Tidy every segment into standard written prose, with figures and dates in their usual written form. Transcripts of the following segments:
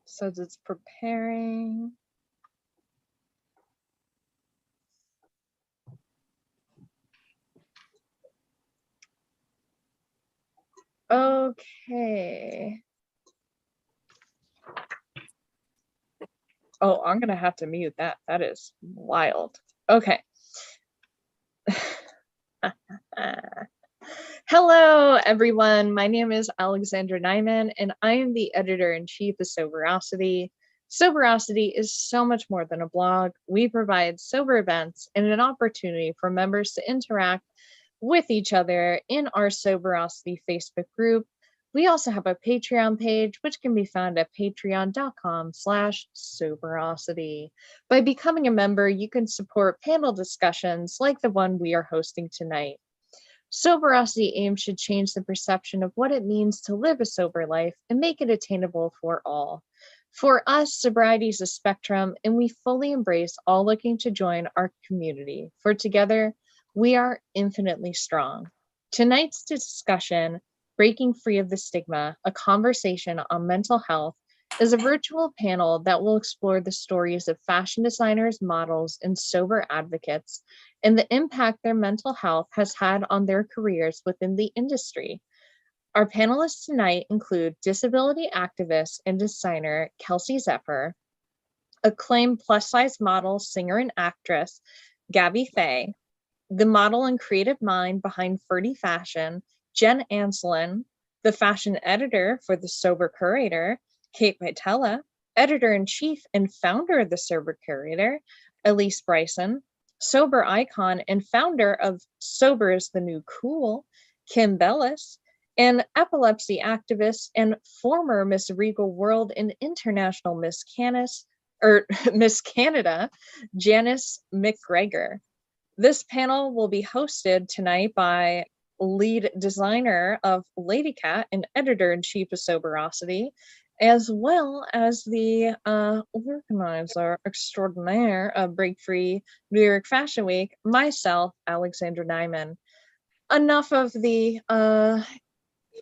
Says it's preparing. Okay. Oh, I'm gonna have to mute that. That is wild. Okay. Hello, everyone. My name is Alexandra Nyman, and I am the editor-in-chief of Soberocity. Soberocity is so much more than a blog. We provide sober events and an opportunity for members to interact with each other in our Soberocity Facebook group. We also have a Patreon page, which can be found at patreon.com/Soberocity. By becoming a member, you can support panel discussions like the one we are hosting tonight. Soberocity aims to change the perception of what it means to live a sober life and make it attainable for all. For us, sobriety is a spectrum, and we fully embrace all looking to join our community. For together, we are infinitely strong. Tonight's discussion, Breaking Free of the Stigma, a conversation on mental health, is a virtual panel that will explore the stories of fashion designers, models, and sober advocates, and the impact their mental health has had on their careers within the industry. Our panelists tonight include disability activist and designer Kelsey Zephyr, acclaimed plus-size model, singer, and actress Gabby Fe, the model and creative mind behind Firty Fashion, Jenn Ancelin, the fashion editor for the Sober Curator, Kate Vitela, editor-in-chief and founder of the Sober Curator, Elise Bryson, sober icon and founder of Sober is the New Cool, Kim Bellis, and epilepsy activist and former Miss Regal World and International Miss Canada, Janice MacGregor. This panel will be hosted tonight by lead designer of LadyCat and editor-in-chief of Soberocity, as well as the organizer extraordinaire of Break Free New York Fashion Week, myself, Alexandra Nyman. Enough of the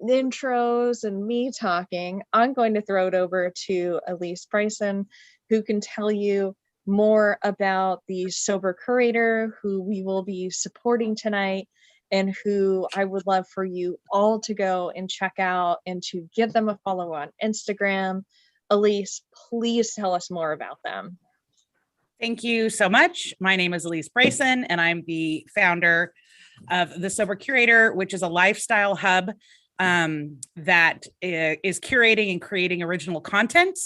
intros and me talking. I'm going to throw it over to Elise Brayson, who can tell you more about the Sober Curator, who we will be supporting tonight, and who I would love for you all to go and check out and to give them a follow on Instagram. Elise, please tell us more about them. Thank you so much. My name is Elise Brayson, and I'm the founder of the Sober Curator, which is a lifestyle hub that is curating and creating original content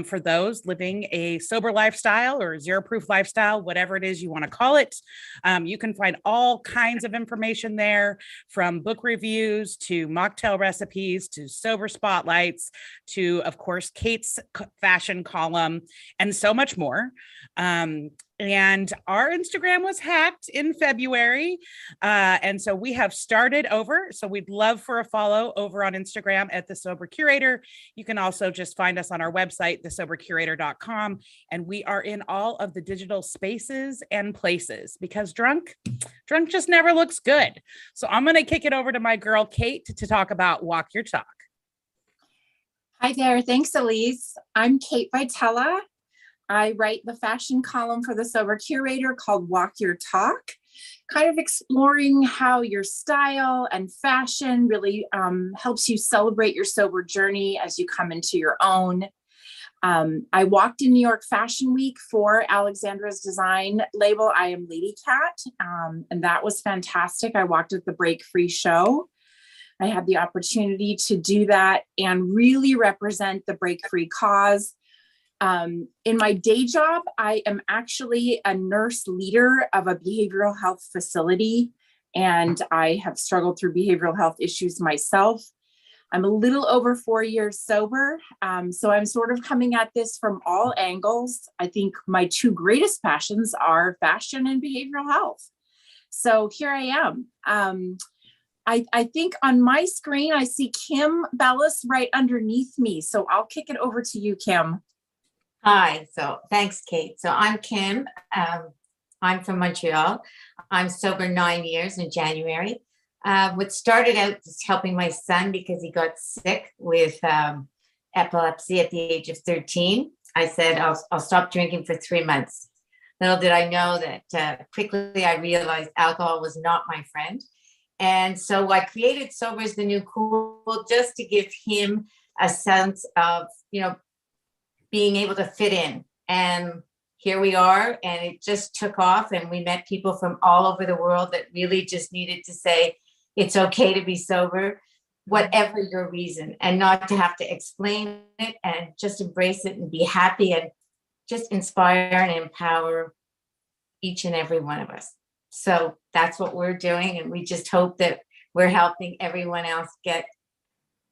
for those living a sober lifestyle or zero proof lifestyle, whatever it is you want to call it. You can find all kinds of information there, from book reviews to mocktail recipes to sober spotlights to, of course, Kate's fashion column and so much more. And our Instagram was hacked in February. And so we have started over. So we'd love for a follow over on Instagram at the Sober Curator. You can also just find us on our website, thesobercurator.com. And we are in all of the digital spaces and places because drunk just never looks good. So I'm going to kick it over to my girl, Kate, to talk about Walk Your Talk. Hi there. Thanks, Elise. I'm Kate Vitela. I write the fashion column for the Sober Curator called Walk Your Talk, kind of exploring how your style and fashion really helps you celebrate your sober journey as you come into your own. I walked in New York Fashion Week for Alexandra's design label, I Am LadyCat, and that was fantastic. I walked at the Break Free show. I had the opportunity to do that and really represent the Break Free cause. In my day job, I am actually a nurse leader of a behavioral health facility, and I have struggled through behavioral health issues myself. I'm a little over 4 years sober, so I'm sort of coming at this from all angles. I think my two greatest passions are fashion and behavioral health. So here I am. I think on my screen, I see Kim Bellis right underneath me, so I'll kick it over to you, Kim. Hi, so thanks, Kate. So I'm Kim. I'm from Montreal. I'm sober 9 years in January. What started out just helping my son because he got sick with epilepsy at the age of 13. I said, I'll stop drinking for 3 months. Little did I know that quickly I realized alcohol was not my friend. And so I created Sober is the New Cool just to give him a sense of, being able to fit in. And here we are, and it just took off, and we met people from all over the world that really just needed to say, it's okay to be sober, whatever your reason, and not to have to explain it, and just embrace it and be happy and just inspire and empower each and every one of us. So that's what we're doing. And we just hope that we're helping everyone else get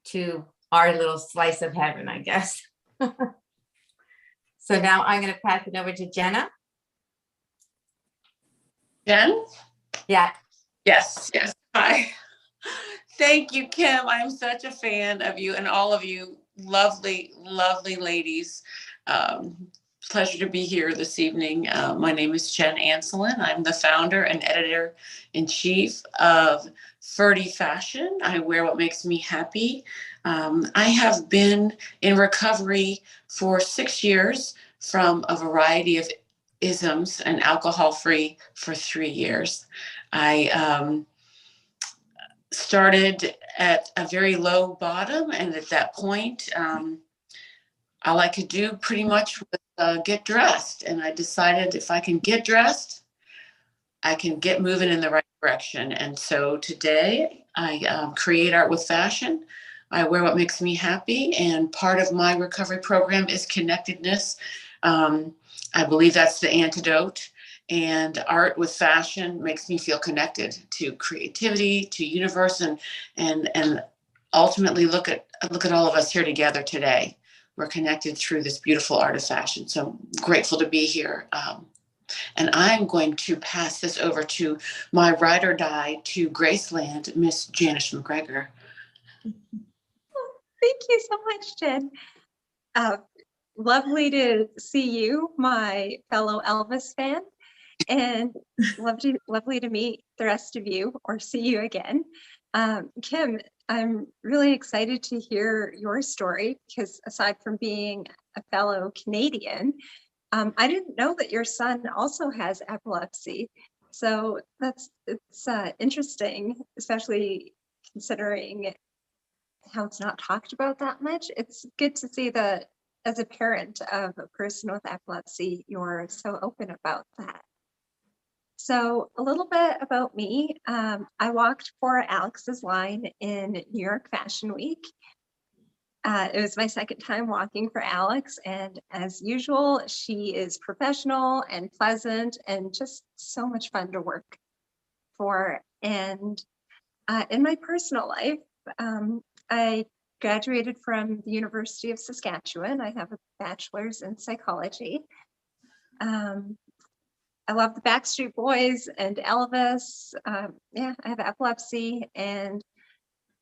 to our little slice of heaven, I guess. So now I'm going to pass it over to Jenna. Jen? Yeah. Yes. Hi. Thank you, Kim. I'm such a fan of you and all of you lovely, lovely ladies. Pleasure to be here this evening. My name is Jenn Ancelin. I'm the founder and editor-in-chief of Firty Fashion. I wear what makes me happy. I have been in recovery for 6 years from a variety of isms and alcohol-free for 3 years. I started at a very low bottom, and at that point, all I could do pretty much was get dressed. And I decided if I can get dressed, I can get moving in the right direction. And so today I create art with fashion. I wear what makes me happy. And part of my recovery program is connectedness. I believe that's the antidote. And art with fashion makes me feel connected to creativity, to universe, and ultimately look at all of us here together today. We're connected through this beautiful art of fashion. So I'm grateful to be here. And I'm going to pass this over to my ride or die to Graceland, Miss Janice MacGregor. Thank you so much, Jen. Lovely to see you, my fellow Elvis fan, and lovely to meet the rest of you or see you again. Kim, I'm really excited to hear your story because aside from being a fellow Canadian, I didn't know that your son also has epilepsy. So it's interesting, especially considering how it's not talked about that much. It's good to see that as a parent of a person with epilepsy, you're so open about that. So a little bit about me. I walked for Alex's line in New York Fashion Week. It was my second time walking for Alex, and as usual, she is professional and pleasant and just so much fun to work for. And in my personal life, I graduated from the University of Saskatchewan. I have a bachelor's in psychology. I love the Backstreet Boys and Elvis. I have epilepsy and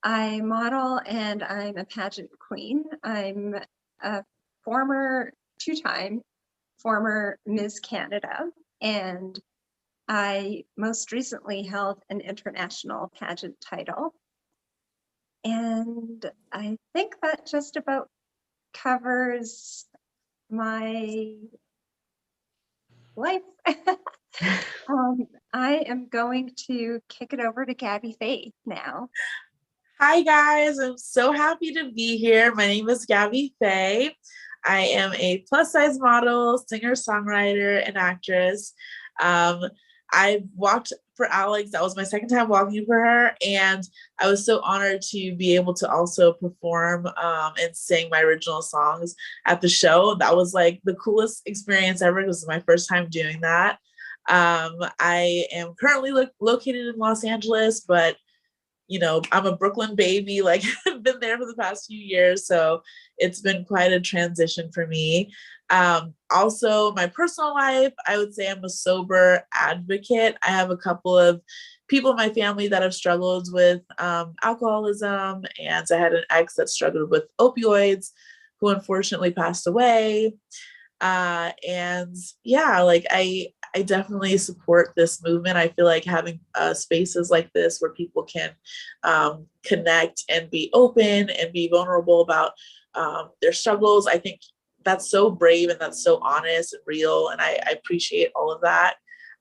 I model and I'm a pageant queen. I'm a two-time former Miss Canada, and I most recently held an international pageant title. And I think that just about covers my life. I am going to kick it over to Gabby Fe now. Hi guys, I'm so happy to be here. My name is Gabby Fe. I am a plus size model, singer, songwriter, and actress. I walked for Alex. That was my second time walking for her. And I was so honored to be able to also perform and sing my original songs at the show. That was like the coolest experience ever. It was my first time doing that. I am currently located in Los Angeles, but you know, I'm a Brooklyn baby, like I've been there for the past few years. So it's been quite a transition for me. Also my personal life, I would say I'm a sober advocate. I have a couple of people in my family that have struggled with alcoholism. And I had an ex that struggled with opioids who unfortunately passed away. And yeah, like I definitely support this movement. I feel like having spaces like this where people can connect and be open and be vulnerable about their struggles, I think that's so brave and that's so honest and real. And I appreciate all of that.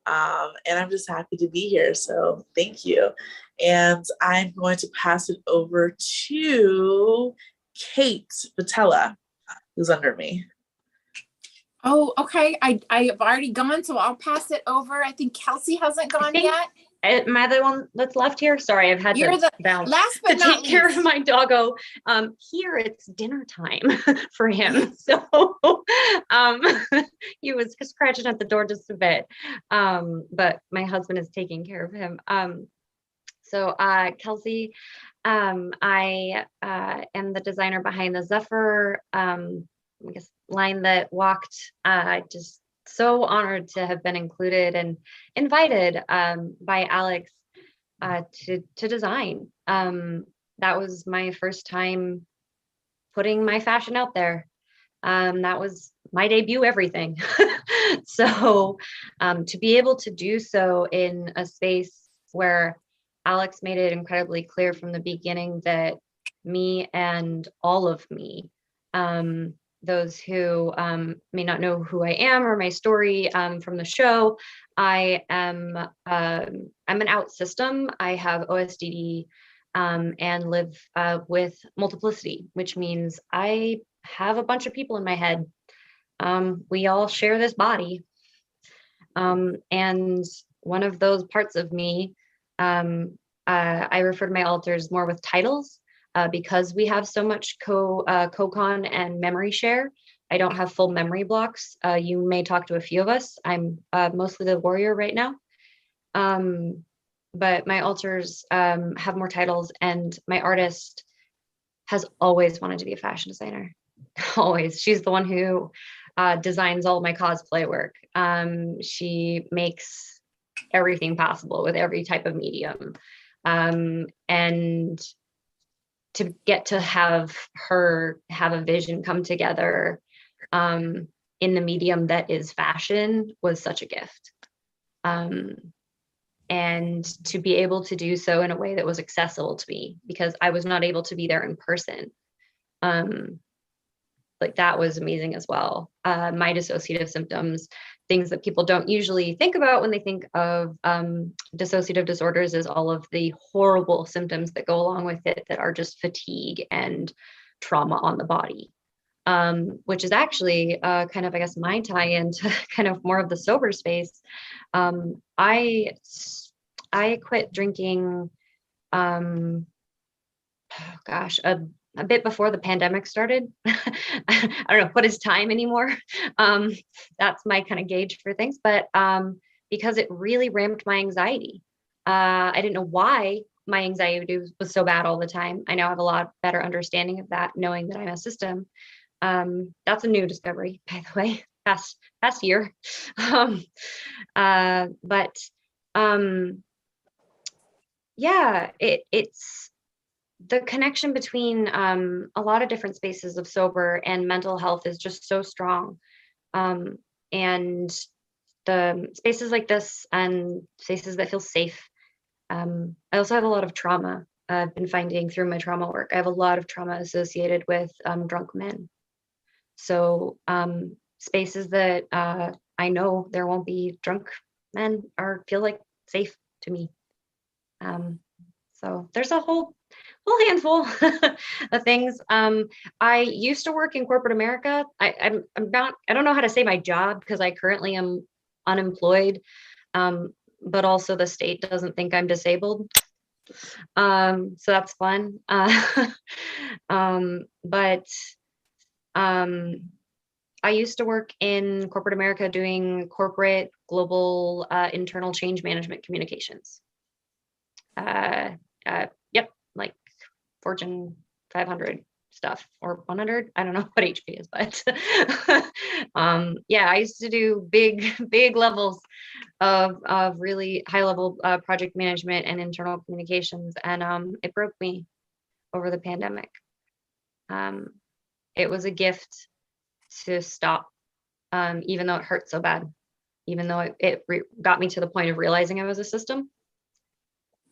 And I'm just happy to be here. So thank you. And I'm going to pass it over to Kate Vitela, who's under me. Oh, okay. I have already gone, so I'll pass it over. I think Kelsey hasn't gone yet. Am I the one that's left here? Sorry, I've had You're to the bounce last to but not take care least. of my doggo. Here it's dinner time for him. So he was scratching at the door just a bit. But my husband is taking care of him. So Kelsey, I am the designer behind the Zephyr I guess line that walked. Just so honored to have been included and invited by Alex to design. That was my first time putting my fashion out there. That was my debut everything. So to be able to do so in a space where Alex made it incredibly clear from the beginning that me and all of me, those who may not know who I am or my story from the show, I'm an out system. I have OSDD and live with multiplicity, which means I have a bunch of people in my head. We all share this body. And one of those parts of me, I refer to my alters more with titles. Because we have so much co-con and memory share, I don't have full memory blocks. You may talk to a few of us. I'm mostly the warrior right now. But my alters have more titles, and my artist has always wanted to be a fashion designer. Always. She's the one who designs all my cosplay work. She makes everything possible with every type of medium. And to get to have her have a vision come together in the medium that is fashion was such a gift. And to be able to do so in a way that was accessible to me, because I was not able to be there in person. Like that was amazing as well. My dissociative symptoms, things that people don't usually think about when they think of dissociative disorders, is all of the horrible symptoms that go along with it that are just fatigue and trauma on the body, which is actually kind of, I guess, my tie-in to kind of more of the sober space. I quit drinking, a bit before the pandemic started. I don't know what is time anymore. That's my kind of gauge for things, but because it really ramped my anxiety. I didn't know why my anxiety was so bad all the time. I now have a lot better understanding of that, knowing that I'm a system. That's a new discovery, by the way, past year. Yeah, it's the connection between a lot of different spaces of sober and mental health is just so strong. And the spaces like this and spaces that feel safe. I also have a lot of trauma. I've been finding through my trauma work. I have a lot of trauma associated with drunk men. So spaces that I know there won't be drunk men feel like safe to me. So there's a whole handful of things. I used to work in corporate America. I don't know how to say my job because I currently am unemployed, but also the state doesn't think I'm disabled. So that's fun. But I used to work in corporate America doing corporate global internal change management communications. Yep, like Fortune 500 stuff or 100. I don't know what HP is, but yeah, I used to do big levels of really high level project management and internal communications, and it broke me over the pandemic. It was a gift to stop, even though it hurt so bad. even though it got me to the point of realizing I was a system.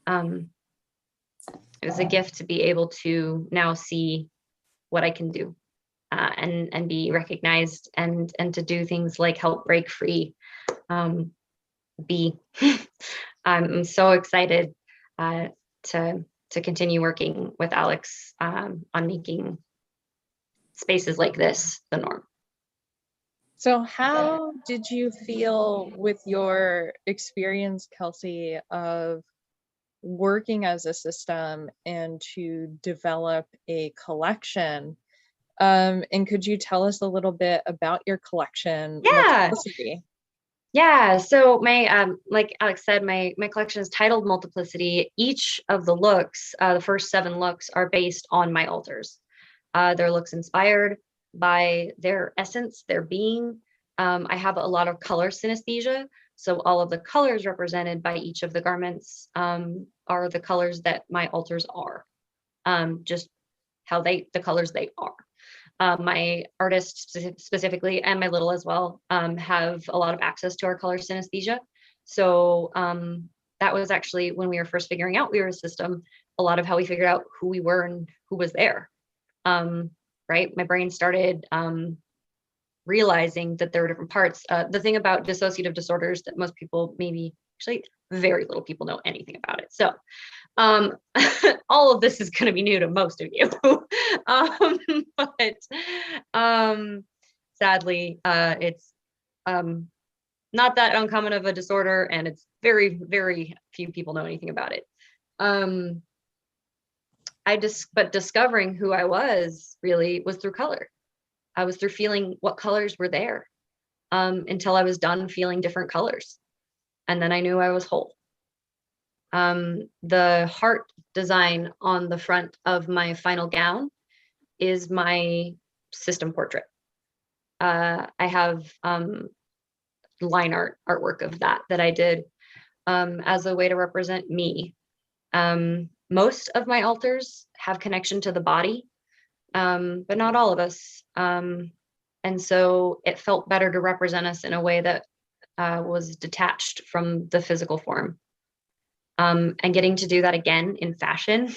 It was a gift to be able to now see what I can do, and be recognized, and to do things like help break free. I'm so excited to continue working with Alex on making spaces like this the norm. So how did you feel with your experience, Kelsey, of working as a system and to develop a collection? And could you tell us a little bit about your collection? Yeah. Multiplicity? Yeah, so my like Alex said, my collection is titled Multiplicity. Each of the looks, the first 7 looks, are based on my altars. They're looks inspired by their essence, their being. I have a lot of color synesthesia, so all of the colors represented by each of the garments are the colors that my altars are, just how the colors they are. My artist specifically, and my little as well, have a lot of access to our color synesthesia. So that was actually, when we were first figuring out we were a system, a lot of how we figured out who we were and who was there. Right? My brain started realizing that there were different parts. The thing about dissociative disorders that most people, maybe actually very little people, know anything about it. So all of this is going to be new to most of you. But sadly, it's not that uncommon of a disorder, and it's very, very few people know anything about it. But discovering who I was really was through color. I was through feeling what colors were there, until I was done feeling different colors. And then I knew I was whole. The heart design on the front of my final gown is my system portrait. I have line artwork of that I did as a way to represent me. Most of my altars have connection to the body, but not all of us. And so it felt better to represent us in a way that was detached from the physical form. And getting to do that again in fashion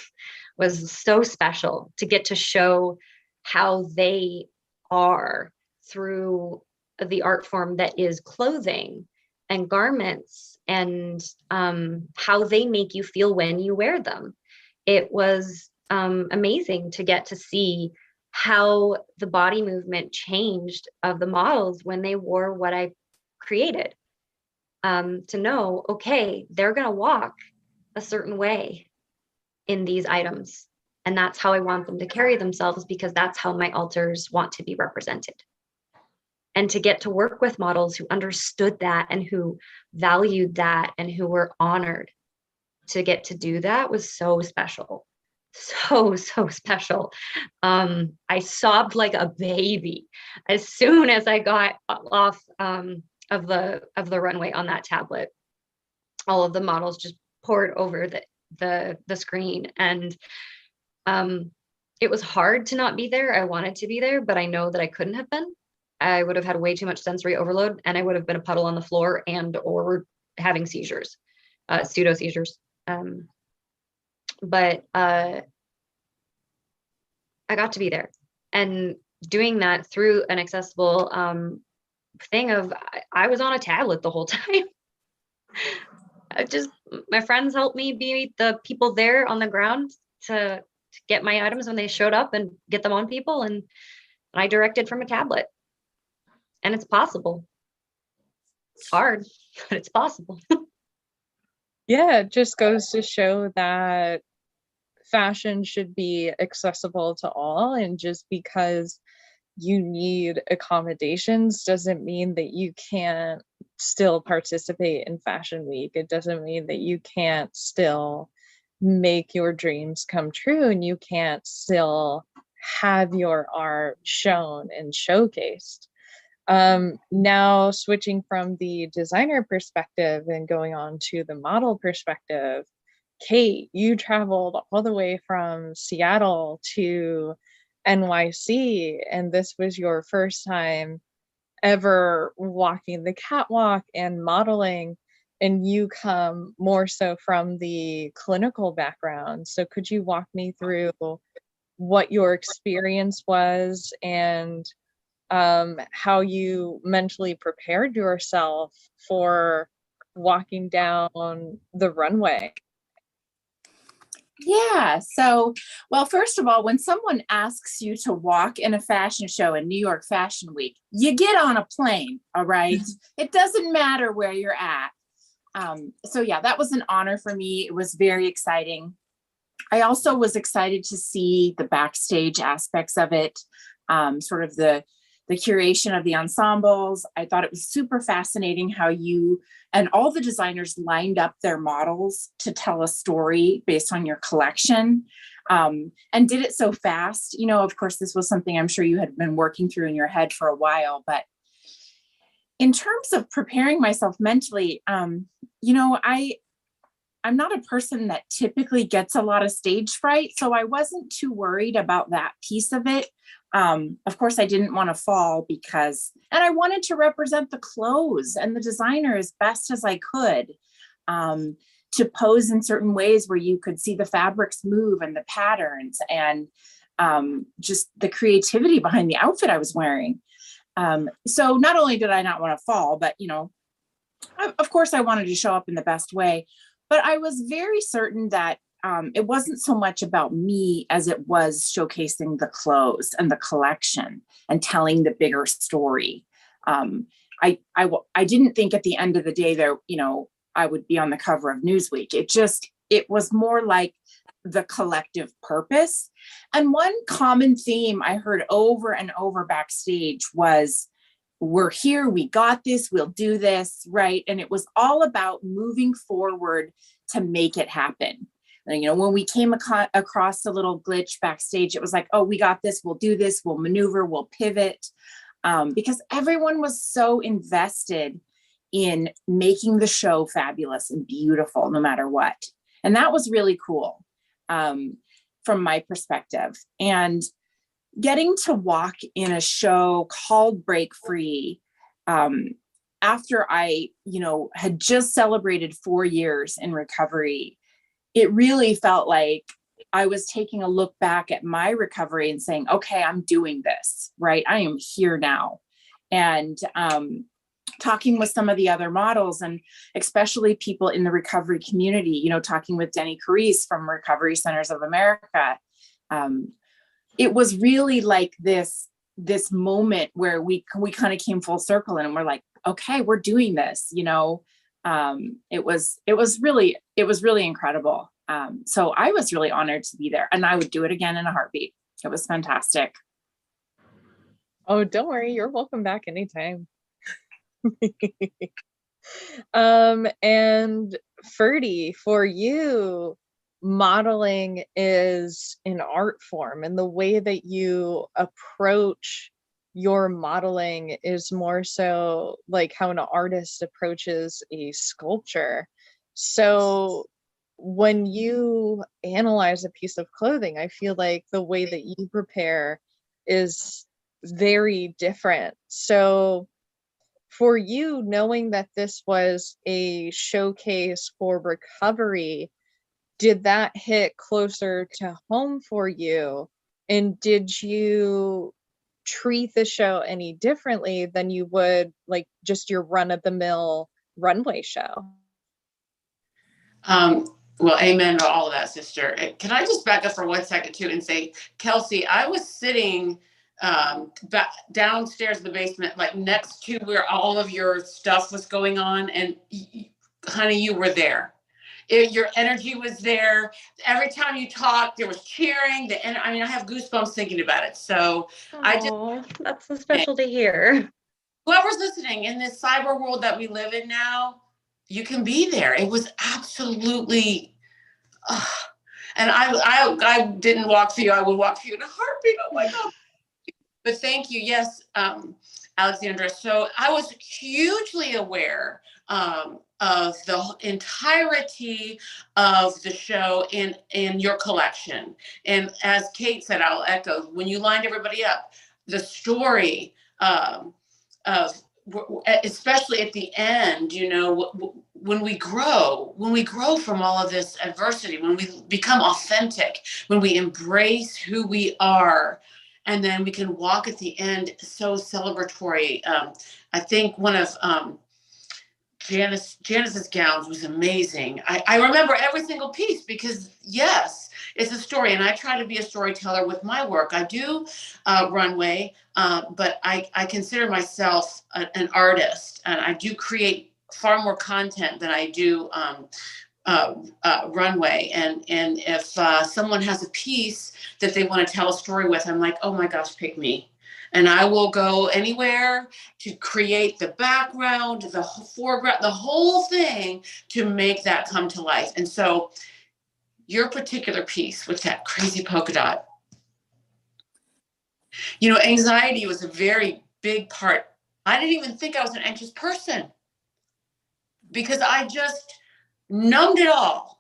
was so special, to get to show how they are through the art form that is clothing and garments, and how they make you feel when you wear them. It was amazing to get to see how the body movement changed of the models when they wore what I created. To know, okay, they're going to walk a certain way in these items, and that's how I want them to carry themselves, because that's how my altars want to be represented. And to get to work with models who understood that and who valued that and who were honored to get to do that was so special. So special. I sobbed like a baby as soon as I got off of the runway on that tablet. All of the models just poured over the screen, and it was hard to not be there. I wanted to be there, but I know that I couldn't have been. I would have had way too much sensory overload, and I would have been a puddle on the floor and or having seizures, pseudo seizures. But I got to be there, and doing that through an accessible thing of, I was on a tablet the whole time. My friends helped me be the people there on the ground to get my items when they showed up and get them on people, and I directed from a tablet. And it's possible. It's hard, but it's possible. Yeah, it just goes to show that fashion should be accessible to all, and just because you need accommodations doesn't mean that you can't still participate in Fashion Week. It doesn't mean that you can't still make your dreams come true, and you can't still have your art shown and showcased. Now switching from the designer perspective and going on to the model perspective, Kate, you traveled all the way from Seattle to NYC, and this was your first time ever walking the catwalk and modeling, and you come more so from the clinical background. So could you walk me through what your experience was and how you mentally prepared yourself for walking down the runway? Yeah. So, well, first of all, when someone asks you to walk in a fashion show in New York Fashion Week, you get on a plane. All right. It doesn't matter where you're at. So yeah, that was an honor for me. It was very exciting. I also was excited to see the backstage aspects of it, sort of the curation of the ensembles. I thought it was super fascinating how you and all the designers lined up their models to tell a story based on your collection, and did it so fast. You know, of course, this was something I'm sure you had been working through in your head for a while, but in terms of preparing myself mentally, you know, I'm not a person that typically gets a lot of stage fright, so I wasn't too worried about that piece of it. Of course, I didn't want to fall and I wanted to represent the clothes and the designer as best as I could, to pose in certain ways where you could see the fabrics move and the patterns and just the creativity behind the outfit I was wearing. So not only did I not want to fall, but, you know, of course I wanted to show up in the best way, but I was very certain that it wasn't so much about me as it was showcasing the clothes and the collection and telling the bigger story. I didn't think at the end of the day there, you know, I would be on the cover of Newsweek. It was more like the collective purpose. And one common theme I heard over and over backstage was, we're here, we got this, we'll do this, right? And it was all about moving forward to make it happen. And, you know, when we came across a little glitch backstage, it was like, oh, we got this, we'll do this, we'll maneuver, we'll pivot, because everyone was so invested in making the show fabulous and beautiful, no matter what. And that was really cool, from my perspective. And getting to walk in a show called Break Free, after I, you know, had just celebrated 4 years in recovery, it really felt like I was taking a look back at my recovery and saying, okay, I'm doing this, right? I am here now. And talking with some of the other models, and especially people in the recovery community, you know, talking with Denny Carice from Recovery Centers of America, it was really like this moment where we kind of came full circle and we're like, okay, we're doing this, you know. It was really incredible. So I was really honored to be there, and I would do it again in a heartbeat. It was fantastic. Oh, don't worry, you're welcome back anytime. And Ferdy, for you, modeling is an art form, and the way that you approach your modeling is more so like how an artist approaches a sculpture. So when you analyze a piece of clothing, I feel like the way that you prepare is very different. So for you, knowing that this was a showcase for recovery, did that hit closer to home for you? And did you treat the show any differently than you would like just your run-of-the-mill runway show? Well, amen to all of that, sister. Can I just back up for 1 second too and say, Kelsey, I was sitting downstairs in the basement, like next to where all of your stuff was going on, and honey, you were there. Your energy was there. Every time you talked, there was cheering. I mean, I have goosebumps thinking about it. So That's so special to hear. Whoever's listening in this cyber world that we live in now, you can be there. It was absolutely, and I didn't walk for you. I would walk for you in a heartbeat. Oh my God. But thank you. Yes, Alexandra. So I was hugely aware of the entirety of the show in your collection. And as Kate said, I'll echo, when you lined everybody up, the story, especially at the end, you know, when we grow from all of this adversity, when we become authentic, when we embrace who we are, and then we can walk at the end so celebratory. I think one of Janice's gowns was amazing. I remember every single piece because yes, it's a story, and I try to be a storyteller with my work. I do runway, but I consider myself an artist, and I do create far more content than I do runway. And if someone has a piece that they want to tell a story with, I'm like, oh my gosh, pick me. And I will go anywhere to create the background, the foreground, the whole thing to make that come to life. And so your particular piece with that crazy polka dot, you know, anxiety was a very big part. I didn't even think I was an anxious person because I just numbed it all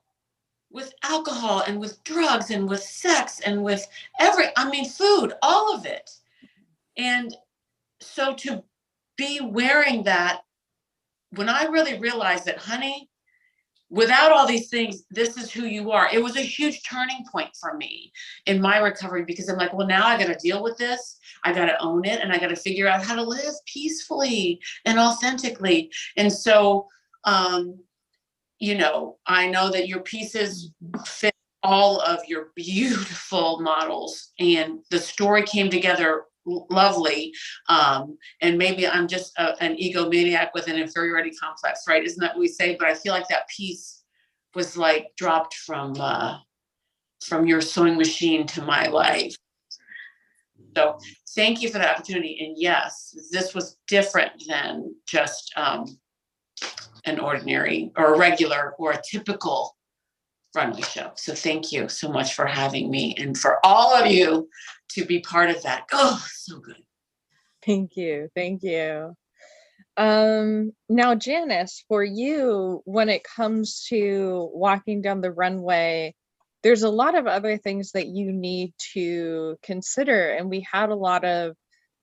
with alcohol and with drugs and with sex and with food, all of it. And so to be wearing that, when I really realized that, honey, without all these things, this is who you are. It was a huge turning point for me in my recovery because I'm like, well, now I got to deal with this. I got to own it, and I got to figure out how to live peacefully and authentically. And so, you know, I know that your pieces fit all of your beautiful models, and the story came together lovely. And maybe I'm just an egomaniac with an inferiority complex, right? Isn't that what we say? But I feel like that piece was like dropped from your sewing machine to my life. So thank you for the opportunity. And yes, this was different than just an ordinary or a regular or a typical runway show. So thank you so much for having me and for all of you to be part of that. Oh, so good. Thank you. Thank you. Now, Janice, for you, when it comes to walking down the runway, there's a lot of other things that you need to consider. And we had a lot of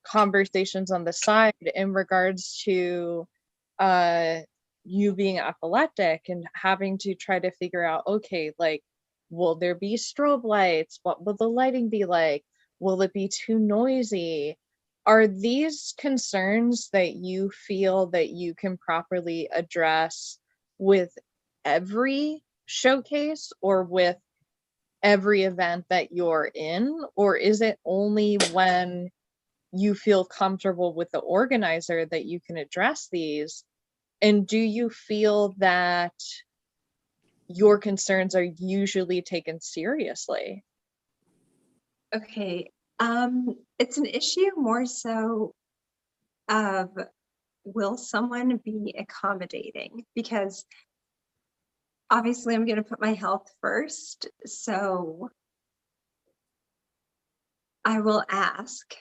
conversations on the side in regards to you being epileptic and having to try to figure out, okay, like, will there be strobe lights? What will the lighting be like? Will it be too noisy? Are these concerns that you feel that you can properly address with every showcase or with every event that you're in? Or is it only when you feel comfortable with the organizer that you can address these? And do you feel that your concerns are usually taken seriously? Okay, it's an issue more so of will someone be accommodating? Because obviously I'm going to put my health first, so I will ask.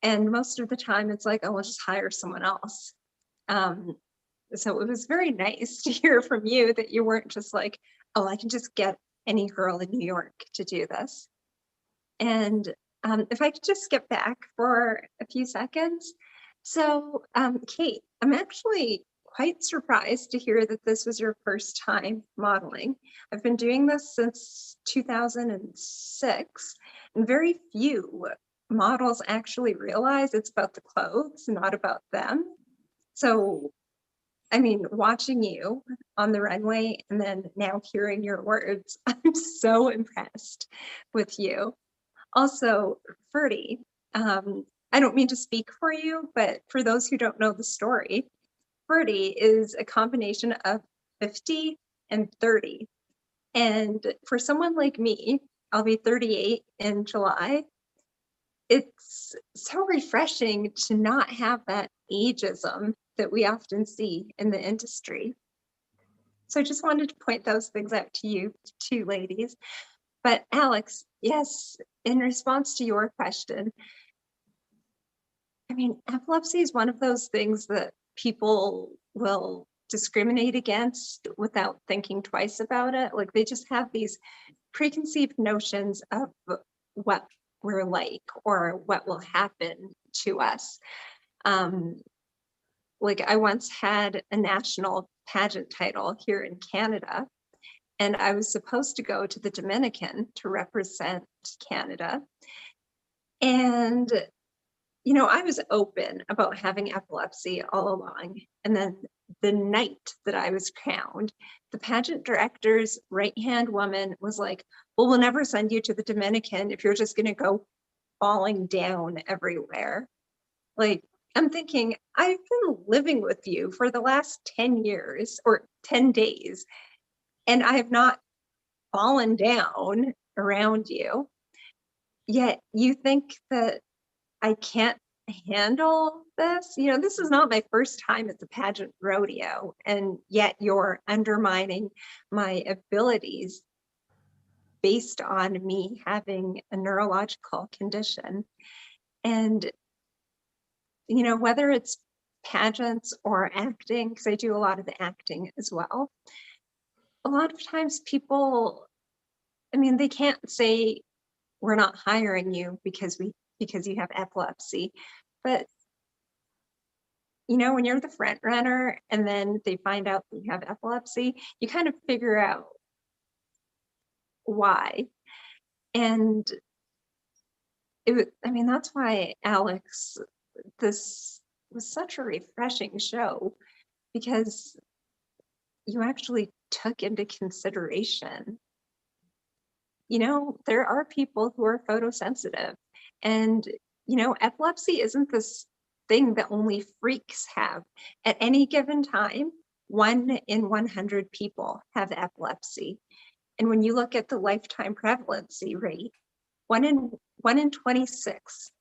And most of the time it's like, oh, we'll just hire someone else. So it was very nice to hear from you that you weren't just like, oh, I can just get any girl in New York to do this. And if I could just skip back for a few seconds. So Kate, I'm actually quite surprised to hear that this was your first time modeling. I've been doing this since 2006, and very few models actually realize it's about the clothes, not about them. So, I mean, watching you on the runway and then now hearing your words, I'm so impressed with you. Also, Firty, I don't mean to speak for you, but for those who don't know the story, Firty is a combination of 50 and 30. And for someone like me, I'll be 38 in July. It's so refreshing to not have that ageism that we often see in the industry. So I just wanted to point those things out to you two ladies. But Alex, yes, in response to your question, I mean, epilepsy is one of those things that people will discriminate against without thinking twice about it. Like they just have these preconceived notions of what we're like or what will happen to us. like I once had a national pageant title here in Canada, and I was supposed to go to the Dominican to represent Canada. And, you know, I was open about having epilepsy all along. And then the night that I was crowned, the pageant director's right-hand woman was like, well, we'll never send you to the Dominican if you're just going to go falling down everywhere. Like, I'm thinking, I've been living with you for the last 10 years or 10 days, and I have not fallen down around you. Yet you think that I can't handle this? You know, this is not my first time at the pageant rodeo, and yet you're undermining my abilities based on me having a neurological condition. And, you know, whether it's pageants or acting, because I do a lot of the acting as well, a lot of times people, I mean, they can't say we're not hiring you because you have epilepsy. But, you know, when you're the front runner and then they find out that you have epilepsy, you kind of figure out why. And I mean, that's why, Alex, this was such a refreshing show, because you actually took into consideration, you know, there are people who are photosensitive, and, you know, epilepsy isn't this thing that only freaks have. At any given time, 1 in 100 people have epilepsy. And when you look at the lifetime prevalency rate, 1 in 26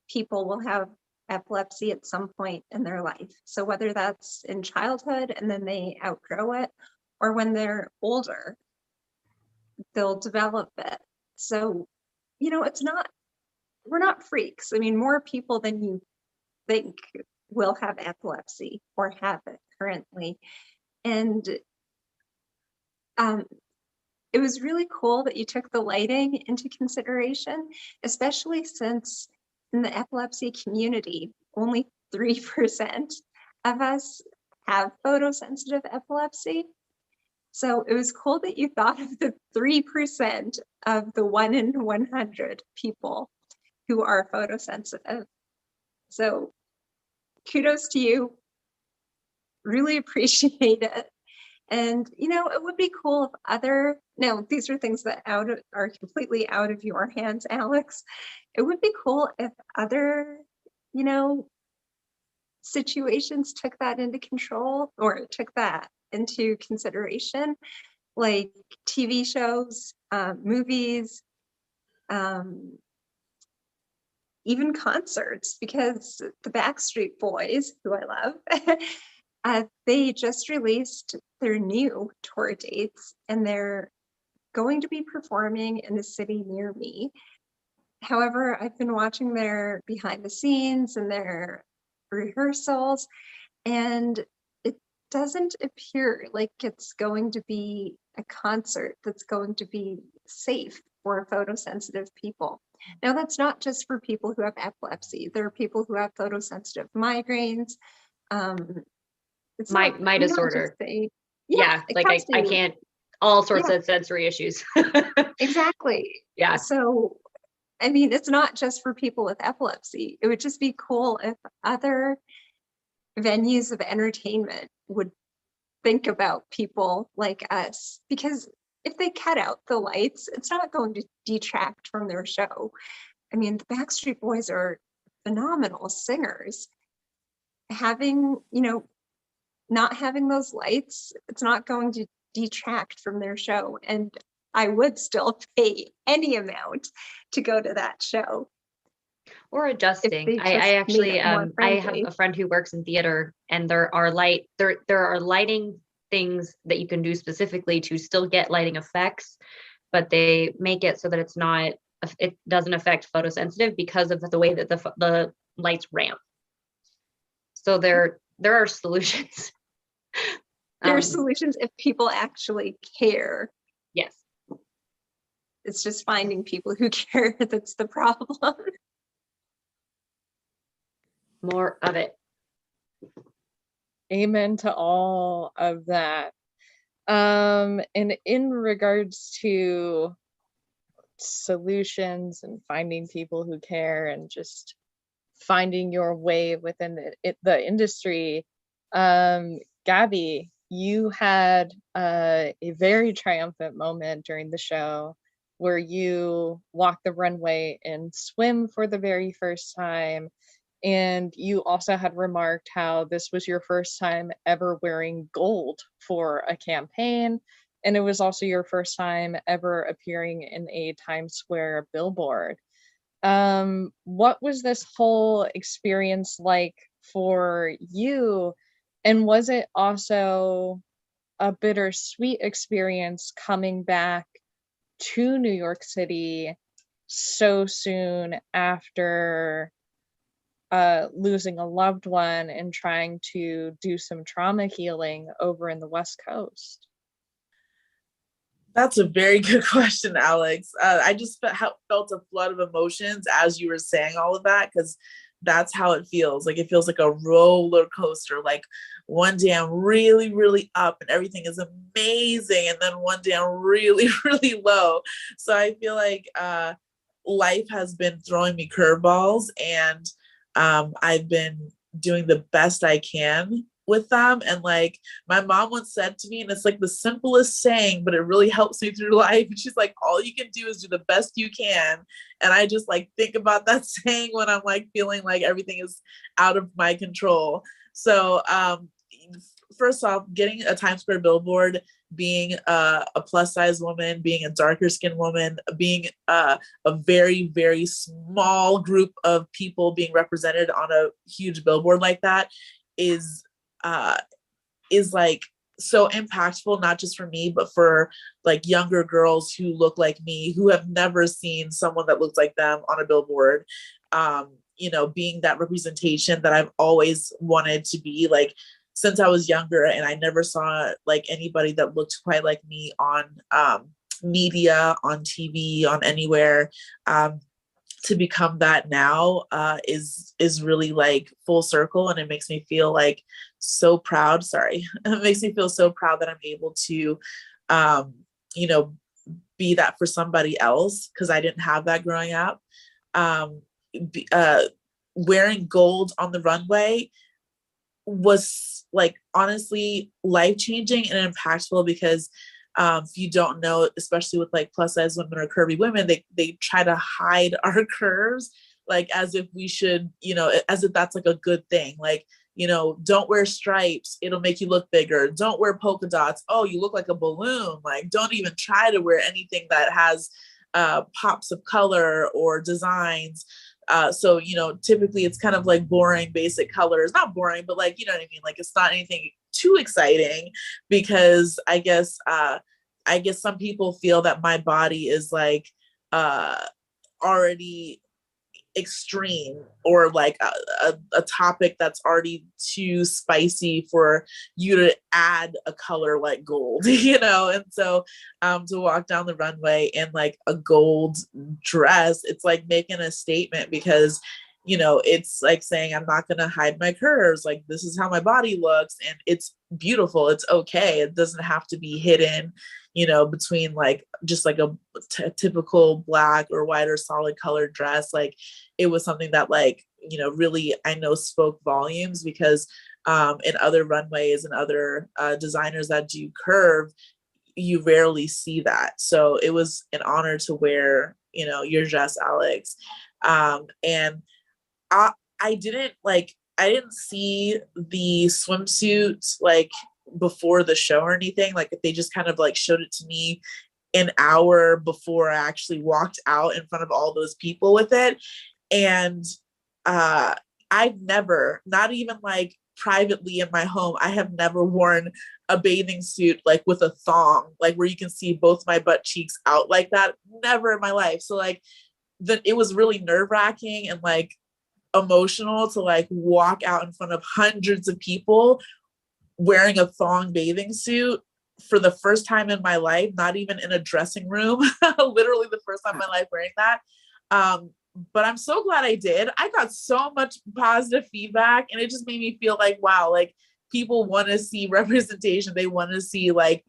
people will have epilepsy at some point in their life. So whether that's in childhood and then they outgrow it, or when they're older, they'll develop it. So, you know, we're not freaks. I mean, more people than you think will have epilepsy or have it currently. And it was really cool that you took the lighting into consideration, especially since in the epilepsy community, only 3% of us have photosensitive epilepsy. So it was cool that you thought of the 3% of the 1 in 100 people who are photosensitive. So kudos to you. Really appreciate it. And, you know, it would be cool if no, these are things that are completely out of your hands, Alex. It would be cool if other, you know, situations took that into control or took that into consideration, like TV shows, movies, even concerts, because the Backstreet Boys, who I love, they just released their new tour dates, and they're going to be performing in a city near me. However, I've been watching their behind the scenes and their rehearsals, and it doesn't appear like it's going to be a concert that's going to be safe for photosensitive people. Now, that's not just for people who have epilepsy. There are people who have photosensitive migraines. My disorder. Yeah, like I can't, all sorts of sensory issues. Exactly. Yeah. So, I mean, it's not just for people with epilepsy. It would just be cool if other venues of entertainment would think about people like us, because if they cut out the lights, it's not going to detract from their show. I mean, the Backstreet Boys are phenomenal singers. Having, you know, not having those lights, it's not going to detract from their show. And I would still pay any amount to go to that show. Or adjusting. I actually I have a friend who works in theater, and there are lighting things that you can do specifically to still get lighting effects, but they make it so that it doesn't affect photosensitive because of the way that the lights ramp. So there are solutions. There are solutions if people actually care. Yes. It's just finding people who care that's the problem. More of it. Amen to all of that. And in regards to solutions and finding people who care and just finding your way within the industry, Gabby, you had a very triumphant moment during the show where you walked the runway and swim for the very first time. And you also had remarked how this was your first time ever wearing gold for a campaign. And it was also your first time ever appearing in a Times Square billboard. What was this whole experience like for you? And was it also a bittersweet experience coming back to New York City so soon after losing a loved one and trying to do some trauma healing over in the West Coast? That's a very good question, Alex. I just felt a flood of emotions as you were saying all of that, because that's how it feels. Like, it feels like a roller coaster. Like, one day I'm really, really up and everything is amazing. And then one day I'm really, really low. So I feel like life has been throwing me curveballs, and I've been doing the best I can with them. And like, my mom once said to me, and it's like the simplest saying, but it really helps me through life. And she's like, all you can do is do the best you can. And I just like think about that saying when I'm like feeling like everything is out of my control. So first off, getting a Times Square billboard, being a plus size woman, being a darker skinned woman, being a very, very small group of people being represented on a huge billboard like that is like so impactful, not just for me, but for like younger girls who look like me, who have never seen someone that looks like them on a billboard. Being that representation that I've always wanted to be, like, since I was younger, and I never saw like anybody that looked quite like me on media, on TV, on anywhere. To become that now is really like full circle, and it makes me feel like so proud. Sorry, it makes me feel so proud that I'm able to, be that for somebody else, because I didn't have that growing up. Wearing gold on the runway was like honestly life-changing and impactful, because if you don't know, especially with like plus size women or curvy women, they try to hide our curves, like as if we should, as if that's like a good thing. Like, don't wear stripes, it'll make you look bigger. Don't wear polka dots, oh, you look like a balloon. Like, don't even try to wear anything that has pops of color or designs. So, typically it's kind of like boring, basic colors, not boring, but like, you know what I mean? Like, it's not anything too exciting, because I guess some people feel that my body is like, already extreme, or like a topic that's already too spicy for you to add a color like gold, and so to walk down the runway in like a gold dress, it's like making a statement, because it's like saying, I'm not going to hide my curves. Like, this is how my body looks, and it's beautiful. It's okay. It doesn't have to be hidden, between like just like a typical black or white or solid colored dress. Like, it was something that like, really, I know spoke volumes, because in other runways and other designers that do curve, you rarely see that. So it was an honor to wear, your dress, Alex. And I didn't see the swimsuit like before the show or anything. Like, they just kind of like showed it to me an hour before I actually walked out in front of all those people with it. And I've never, not even like privately in my home, I have never worn a bathing suit like with a thong, like where you can see both my butt cheeks out like that. Never in my life. So like it was really nerve-wracking and like emotional to like walk out in front of hundreds of people wearing a thong bathing suit for the first time in my life, not even in a dressing room, literally the first time in my life wearing that. But I'm so glad I did. I got so much positive feedback, and it just made me feel like, wow, like people want to see representation. They want to see like,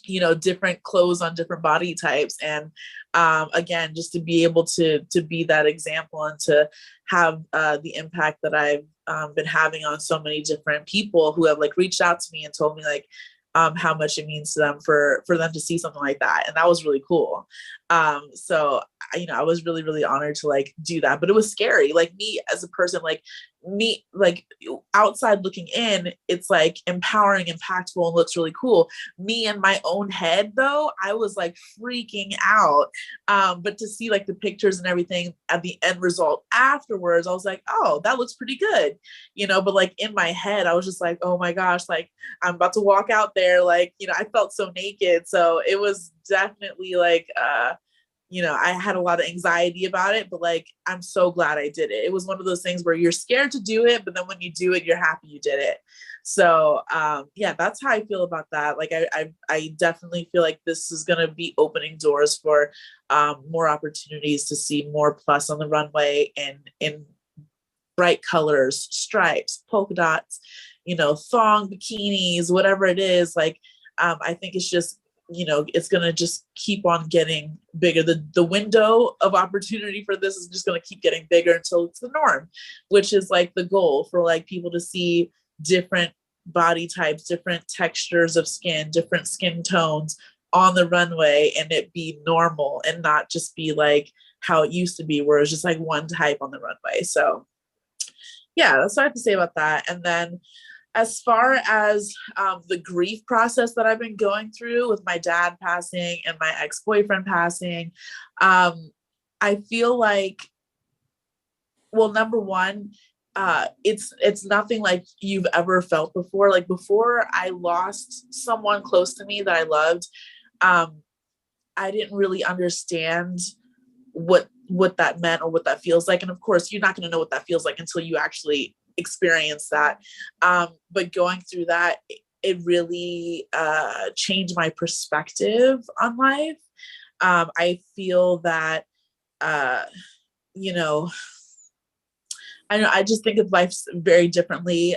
you know, different clothes on different body types. And again, just to be able to be that example and to have the impact that I've been having on so many different people who have like reached out to me and told me like how much it means to them for them to see something like that. And that was really cool. So, you know, I was really, really honored to like do that, but it was scary. Like me as a person, like me, like outside looking in, it's like empowering, impactful, and looks really cool. Me in my own head though, I was like freaking out. But to see like the pictures and everything at the end result afterwards, I was like, oh, that looks pretty good, you know, but like in my head, I was just like, oh my gosh, like I'm about to walk out there. Like, you know, I felt so naked. So it was definitely like, you know, I had a lot of anxiety about it, but like, I'm so glad I did it. It was one of those things where you're scared to do it, but then when you do it, you're happy you did it. So yeah, that's how I feel about that. Like, I definitely feel like this is going to be opening doors for more opportunities to see more plus on the runway and in bright colors, stripes, polka dots, you know, thong bikinis, whatever it is. Like, I think it's just, you know, it's going to just keep on getting bigger. The window of opportunity for this is just going to keep getting bigger until it's the norm, which is like the goal for like people to see different body types, different textures of skin, different skin tones on the runway, and it be normal and not just be like how it used to be, where it's just like one type on the runway. So yeah, that's what I have to say about that. And then as far as the grief process that I've been going through with my dad passing and my ex-boyfriend passing, I feel like, well, number one, it's nothing like you've ever felt before. Like before I lost someone close to me that I loved, I didn't really understand what that meant or what that feels like. And of course, you're not going to know what that feels like until you actually experience that. But going through that, it really changed my perspective on life. I feel that, you know, I just think of life very differently.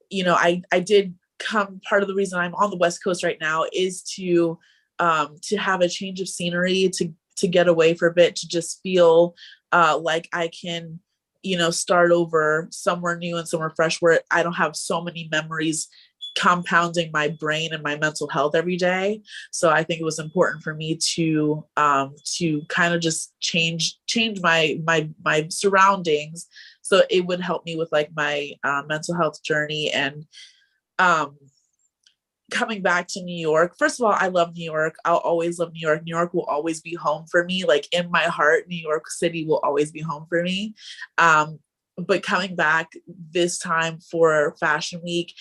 You know, I did come, part of the reason I'm on the West Coast right now is to have a change of scenery, to get away for a bit, to just feel like I can, you know, start over somewhere new and somewhere fresh where I don't have so many memories compounding my brain and my mental health every day. So I think it was important for me to kind of just change my surroundings, so it would help me with like my mental health journey. And coming back to New York, first of all, I love New York. I'll always love New York. New York will always be home for me. Like in my heart, New York City will always be home for me. But coming back this time for Fashion Week,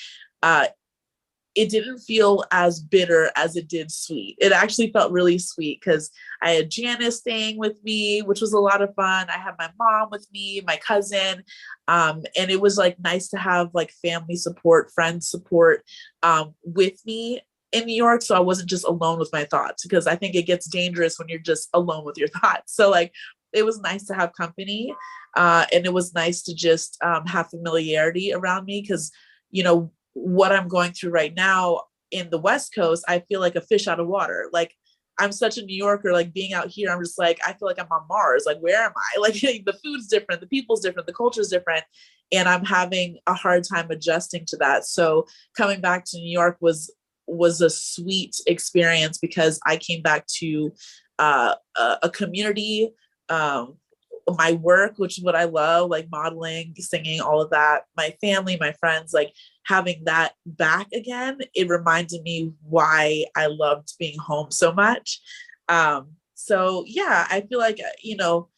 it didn't feel as bitter as it did sweet. It actually felt really sweet because I had Janice staying with me, which was a lot of fun. I had my mom with me, my cousin, and it was like nice to have like family support, friends support with me in New York. So I wasn't just alone with my thoughts, because I think it gets dangerous when you're just alone with your thoughts. So like, it was nice to have company, and it was nice to just have familiarity around me, because, you know, what I'm going through right now in the West Coast, I feel like a fish out of water. Like, I'm such a New Yorker, like being out here, I'm just like, I feel like I'm on Mars. Like, where am I? Like, the food's different, the people's different, the culture's different. And I'm having a hard time adjusting to that. So coming back to New York was a sweet experience, because I came back to a community, my work, which is what I love, like modeling, singing, all of that, my family, my friends, like having that back again, it reminded me why I loved being home so much. So yeah, I feel like, you know,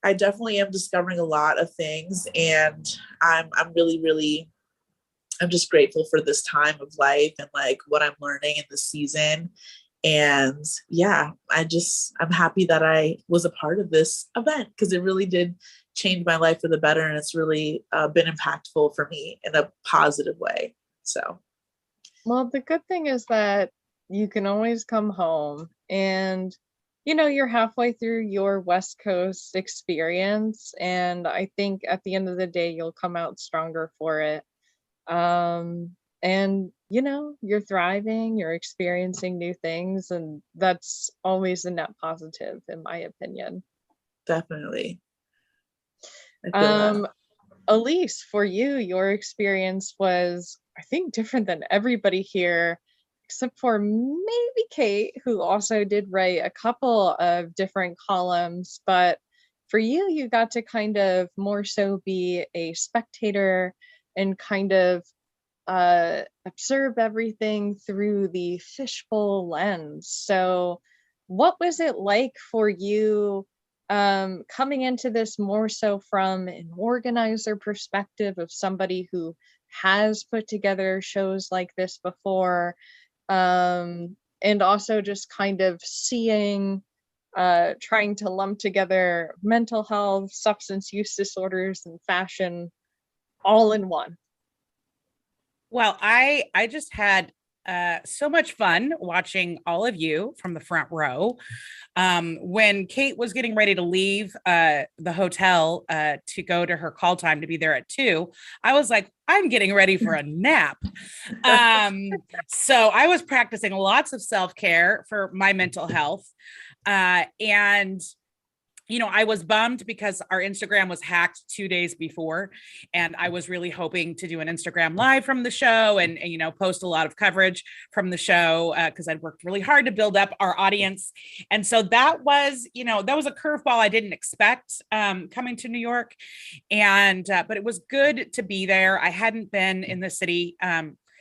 I definitely am discovering a lot of things, and I'm really, really, I'm just grateful for this time of life and like what I'm learning in this season. And yeah, I'm happy that I was a part of this event, because it really did change my life for the better. And it's really been impactful for me in a positive way. So. Well, the good thing is that you can always come home, and, you know, you're halfway through your West Coast experience. And I think at the end of the day, you'll come out stronger for it. and you're thriving, you're experiencing new things, and that's always a net positive in my opinion. Definitely. I feel that. Alysse, for you, your experience was, I think, different than everybody here, except for maybe Kate, who also did write a couple of different columns. But for you, you got to kind of more so be a spectator and kind of observe everything through the fishbowl lens. So what was it like for you coming into this more so from an organizer perspective of somebody who has put together shows like this before, and also just kind of seeing trying to lump together mental health, substance use disorders, and fashion all in one? Well, I just had so much fun watching all of you from the front row. When Kate was getting ready to leave the hotel to go to her call time to be there at 2, I was like, I'm getting ready for a nap. So I was practicing lots of self-care for my mental health. And I was bummed because our Instagram was hacked 2 days before, and I was really hoping to do an Instagram live from the show and post a lot of coverage from the show because I'd worked really hard to build up our audience. And so that was a curveball I didn't expect coming to New York. And but it was good to be there. I hadn't been in the city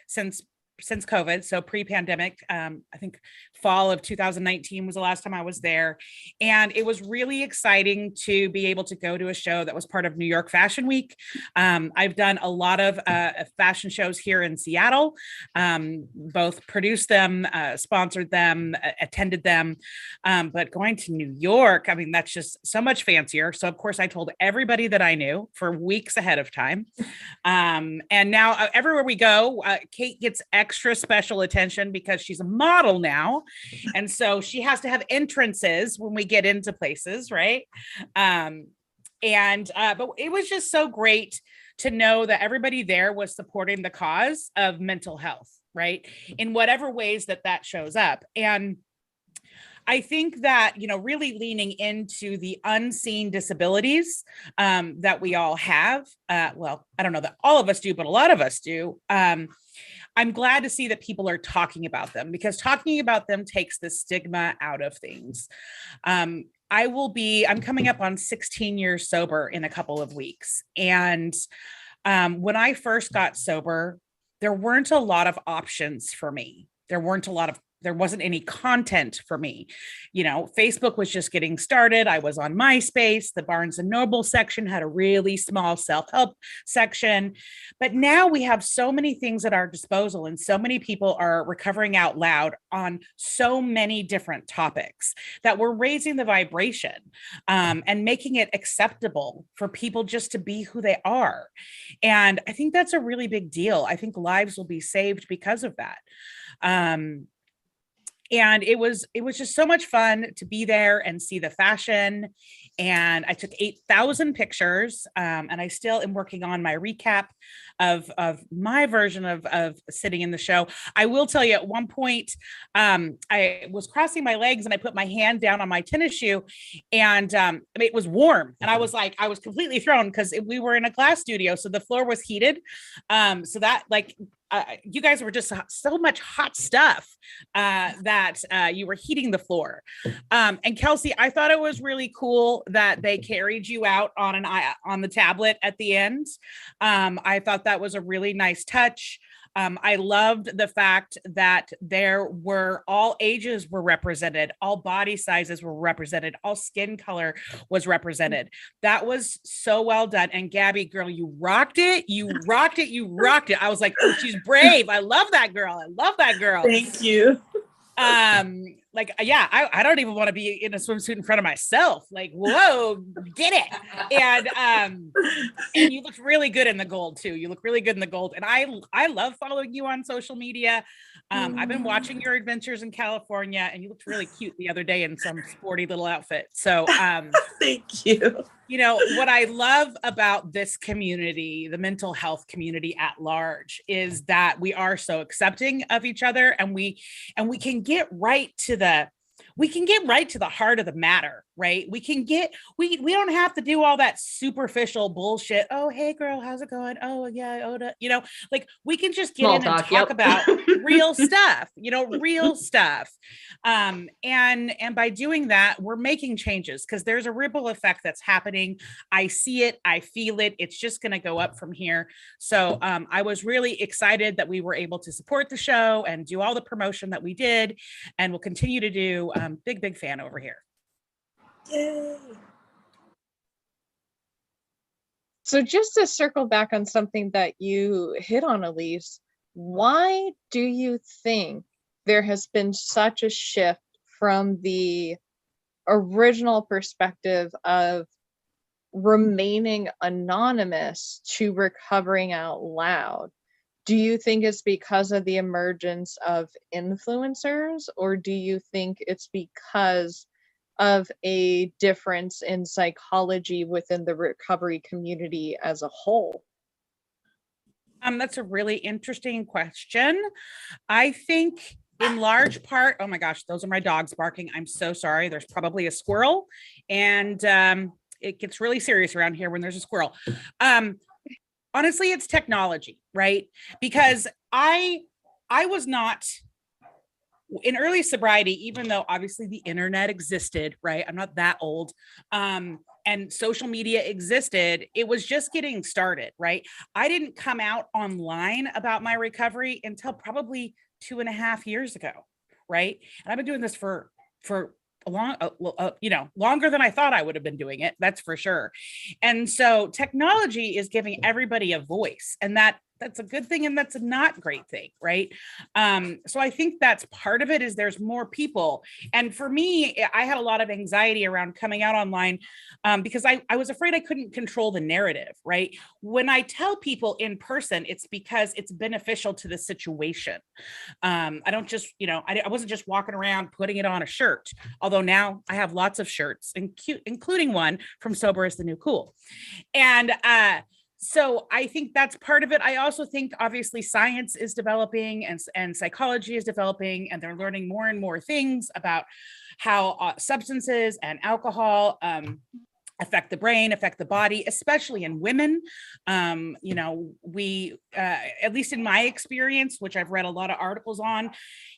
since COVID. So pre-pandemic, I think fall of 2019 was the last time I was there. And it was really exciting to be able to go to a show that was part of New York Fashion Week. I've done a lot of fashion shows here in Seattle, both produced them, sponsored them, attended them. But going to New York, I mean, that's just so much fancier. So of course I told everybody that I knew for weeks ahead of time. And now everywhere we go, Kate gets extra special attention because she's a model now. And so she has to have entrances when we get into places, right? But it was just so great to know that everybody there was supporting the cause of mental health, right? In whatever ways that shows up. And I think that, really leaning into the unseen disabilities that we all have. Well, I don't know that all of us do, but a lot of us do. I'm glad to see that people are talking about them, because talking about them takes the stigma out of things. I'm coming up on 16 years sober in a couple of weeks. And when I first got sober, there weren't a lot of options for me. There wasn't any content for me. Facebook was just getting started. I was on MySpace. The Barnes and Noble section had a really small self-help section. But now we have so many things at our disposal, and so many people are recovering out loud on so many different topics that we're raising the vibration and making it acceptable for people just to be who they are. And I think that's a really big deal. I think lives will be saved because of that. And it was just so much fun to be there and see the fashion. And I took 8,000 pictures. And I still am working on my recap of my version of sitting in the show. I will tell you, at one point, I was crossing my legs and I put my hand down on my tennis shoe, and it was warm. And I was completely thrown because we were in a glass studio. So the floor was heated. So that you guys were just so much hot stuff that you were heating the floor. And Kelsey, I thought it was really cool that they carried you out on the tablet at the end. I thought that was a really nice touch. I loved the fact that there were all ages were represented, all body sizes were represented, all skin color was represented. That was so well done. And Gabby, girl, you rocked it. You rocked it. You rocked it. I was like, oh, she's brave. I love that girl. I love that girl. Thank you. like, yeah, I don't even want to be in a swimsuit in front of myself. Like, whoa, get it. And you look really good in the gold too. You look really good in the gold. And I love following you on social media. I've been watching your adventures in California, and you looked really cute the other day in some sporty little outfit. So, thank you. You know, what I love about this community, the mental health community at large, is that we are so accepting of each other, and we can get right to the heart of the matter, right? We don't have to do all that superficial bullshit. Oh, hey girl, how's it going? Oh yeah, like we can just get in and talk about real stuff, real stuff. And by doing that, we're making changes because there's a ripple effect that's happening. I see it, I feel it. It's just going to go up from here. So I was really excited that we were able to support the show and do all the promotion that we did, and we'll continue to do. Big fan over here. Yay. So just to circle back on something that you hit on, Alysse, why do you think there has been such a shift from the original perspective of remaining anonymous to recovering out loud? Do you think it's because of the emergence of influencers, or do you think it's because of a difference in psychology within the recovery community as a whole? That's a really interesting question. I think in large part, oh my gosh, those are my dogs barking. I'm so sorry. There's probably a squirrel, and it gets really serious around here when there's a squirrel. Honestly, it's technology, right? Because I was not in early sobriety, even though obviously the internet existed, right? I'm not that old. And social media existed. It was just getting started, right? I didn't come out online about my recovery until probably 2.5 years ago, right? And I've been doing this for a long, longer than I thought I would have been doing it. That's for sure. And so technology is giving everybody a voice, and that's a good thing, and that's a not great thing, right? So I think that's part of it, is there's more people. And for me, I had a lot of anxiety around coming out online because I was afraid I couldn't control the narrative, right? When I tell people in person, it's because it's beneficial to the situation. I don't just, I wasn't just walking around putting it on a shirt, although now I have lots of shirts, including one from Sober is the New Cool. And so I think that's part of it. I also think obviously science is developing and psychology is developing, and they're learning more and more things about how substances and alcohol affect the brain, affect the body, especially in women. We, at least in my experience, which I've read a lot of articles on,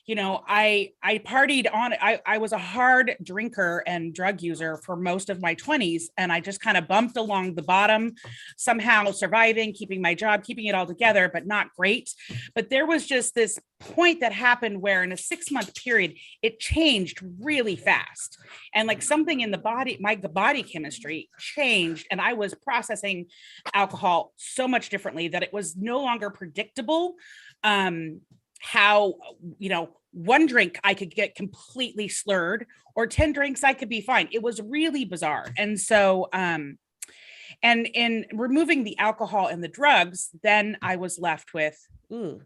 I partied on, I was a hard drinker and drug user for most of my 20s. And I just kind of bumped along the bottom, somehow surviving, keeping my job, keeping it all together, but not great. But there was just this point that happened where in a 6-month period, it changed really fast. And like something in the body, my body chemistry changed, and I was processing alcohol so much differently that it was no longer predictable. How, one drink I could get completely slurred, or 10 drinks I could be fine. It was really bizarre. And so, and in removing the alcohol and the drugs, then I was left with,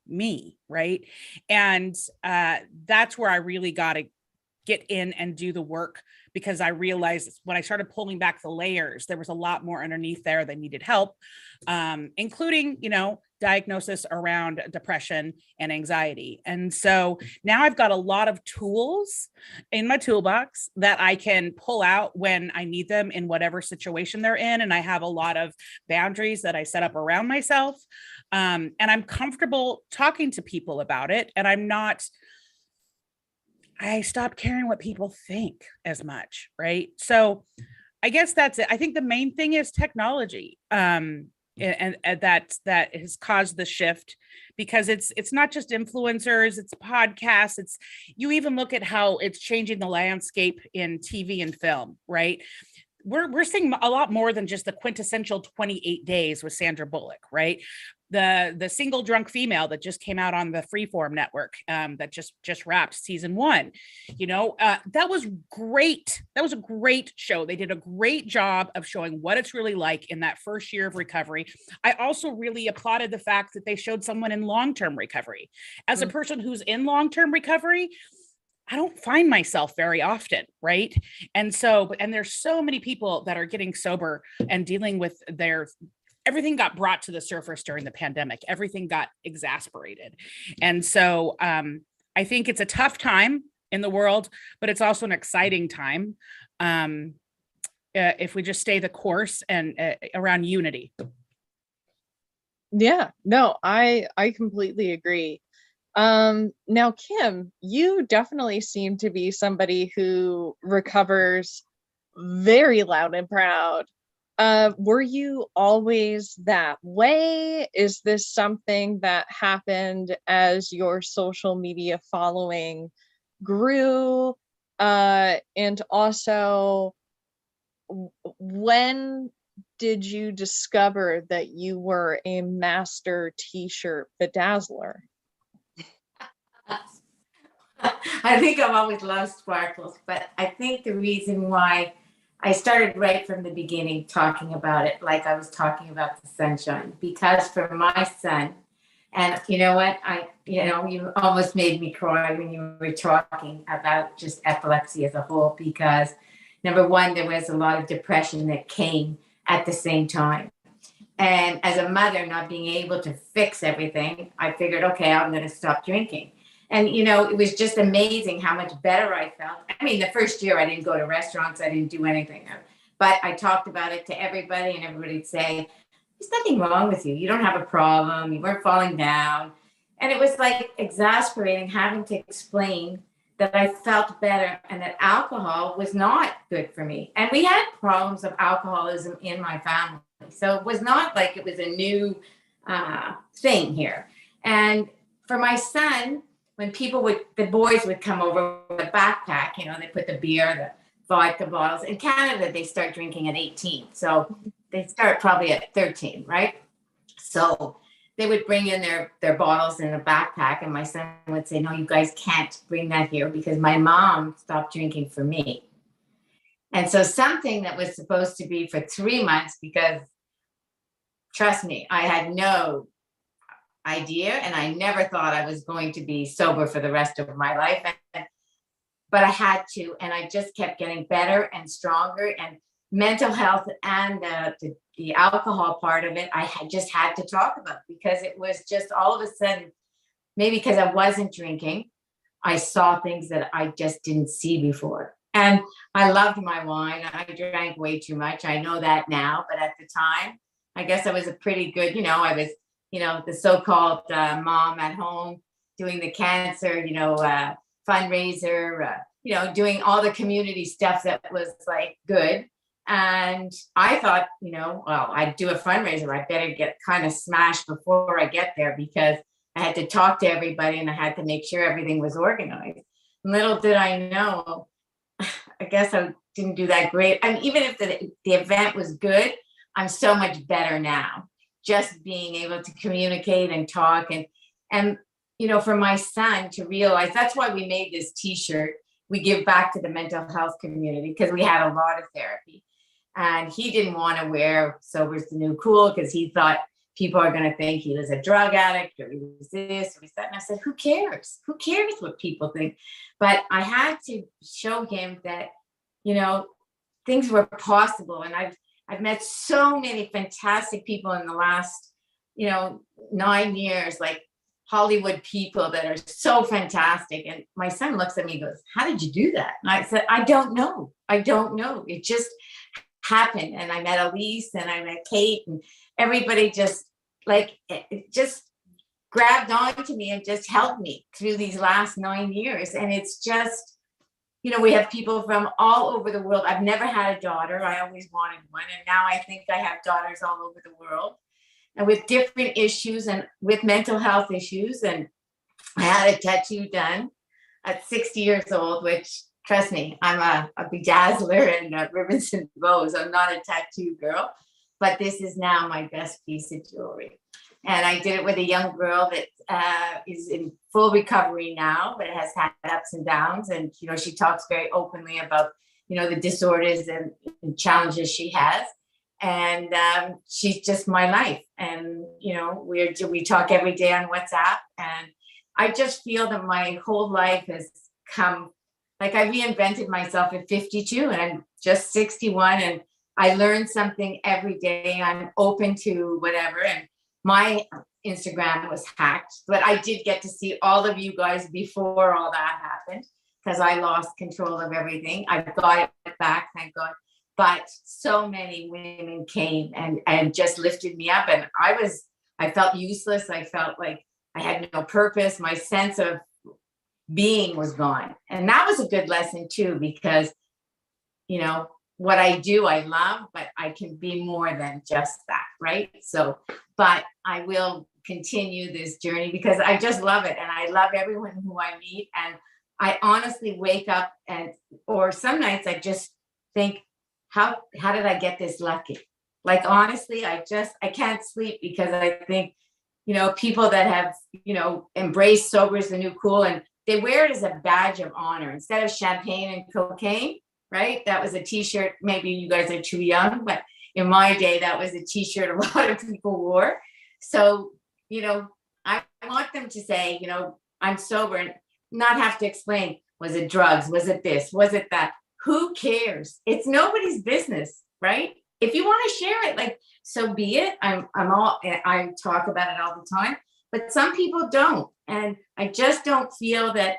me, right? And that's where I really got to get in and do the work, because I realized when I started pulling back the layers, there was a lot more underneath there that needed help, including, diagnosis around depression and anxiety. And so now I've got a lot of tools in my toolbox that I can pull out when I need them in whatever situation they're in. And I have a lot of boundaries that I set up around myself. And I'm comfortable talking to people about it. And I stopped caring what people think as much, right? So I guess that's it. I think the main thing is technology. And that has caused the shift, because it's not just influencers, it's podcasts, you even look at how it's changing the landscape in TV and film, right? We're seeing a lot more than just the quintessential 28 days with Sandra Bullock, right? the single drunk female that just came out on the Freeform network, that just wrapped season 1. That was great. That was a great show. They did a great job of showing what it's really like in that first year of recovery. I also really applauded the fact that they showed someone in long-term recovery. As a person who's in long-term recovery, I don't find myself very often, right? And there's so many people that are getting sober and dealing with everything got brought to the surface during the pandemic. Everything got exasperated. And so I think it's a tough time in the world, but it's also an exciting time if we just stay the course and around unity. Yeah, no, I completely agree. Now, Kim, you definitely seem to be somebody who recovers very loud and proud. Were you always that way? Is this something that happened as your social media following grew? And also, when did you discover that you were a master t-shirt bedazzler? I think I've always loved sparkles, but I think the reason why I started right from the beginning talking about it, like I was talking about the sunshine, because for my son, and you know what, you almost made me cry when you were talking about just epilepsy as a whole, because number one, there was a lot of depression that came at the same time. And as a mother, not being able to fix everything, I figured, okay, I'm going to stop drinking. And, it was just amazing how much better I felt. I mean, the first year I didn't go to restaurants. I didn't do anything. But I talked about it to everybody, and everybody'd say, there's nothing wrong with you. You don't have a problem. You weren't falling down. And it was like exasperating having to explain that I felt better and that alcohol was not good for me. And we had problems of alcoholism in my family. So it was not like it was a new thing here. And for my son, when the boys would come over with a backpack, they put the beer, the vodka bottles. In Canada, they start drinking at 18. So they start probably at 13, right? So they would bring in their bottles in a backpack, and my son would say, no, you guys can't bring that here because my mom stopped drinking for me. And so something that was supposed to be for 3 months, because trust me, I had no idea, and I never thought I was going to be sober for the rest of my life, but I had to, and I just kept getting better and stronger. And mental health and the alcohol part of it, just had to talk about, because it was just all of a sudden, maybe because I wasn't drinking, I saw things that I just didn't see before. And I loved my wine. I drank way too much. I know that now, but at the time, I guess I was a pretty good, I was the so-called mom at home doing the cancer, fundraiser, doing all the community stuff that was like good. And I thought, well, I'd do a fundraiser. I better get kind of smashed before I get there, because I had to talk to everybody and I had to make sure everything was organized. Little did I know, I guess I didn't do that great. I mean, even if the event was good, I'm so much better now. Just being able to communicate and talk and for my son to realize, that's why we made this t-shirt. We give back to the mental health community, because we had a lot of therapy, and he didn't want to wear sober's the new cool, because he thought people are going to think he was a drug addict or he was this or that. And I said, who cares what people think? But I had to show him that things were possible. And I've met so many fantastic people in the last, 9 years, like Hollywood people that are so fantastic. And my son looks at me and goes, how did you do that? And I said, I don't know. It just happened. And I met Alysse and I met Kate, and everybody just it just grabbed onto me and just helped me through these last 9 years. And it's just, we have people from all over the world. I've never had a daughter. I always wanted one. And now I think I have daughters all over the world, and with different issues and with mental health issues. And I had a tattoo done at 60 years old, which, trust me, I'm a bedazzler and ribbons and bows. I'm not a tattoo girl, but this is now my best piece of jewelry. And I did it with a young girl that is in full recovery now, but has had ups and downs. And, you know, she talks very openly about, you know, the disorders and challenges she has. And she's just my life. And, you know, we talk every day on WhatsApp. And I just feel that my whole life has come, like I reinvented myself at 52 and I'm just 61. And I learn something every day. I'm open to whatever. And my Instagram was hacked, but I did get to see all of you guys before all that happened because I lost control of everything. I got it back, thank God. But so many women came and just lifted me up. And I felt useless. I felt like I had no purpose. My sense of being was gone. And that was a good lesson too, because, you know, what I do, I love, but I can be more than just that, right? So, but I will continue this journey because I just love it. And I love everyone who I meet. And I honestly wake up or some nights I just think, how did I get this lucky? Like, honestly, I can't sleep because I think, you know, people that have, you know, embraced sober is the new cool and they wear it as a badge of honor instead of champagne and cocaine, right? That was a t-shirt. Maybe you guys are too young, but in my day, that was a t-shirt a lot of people wore. So, you know, I want them to say, you know, I'm sober and not have to explain, was it drugs? Was it this? Was it that? Who cares? It's nobody's business, right? If you want to share it, like, so be it. I talk about it all the time, but some people don't. And I just don't feel that,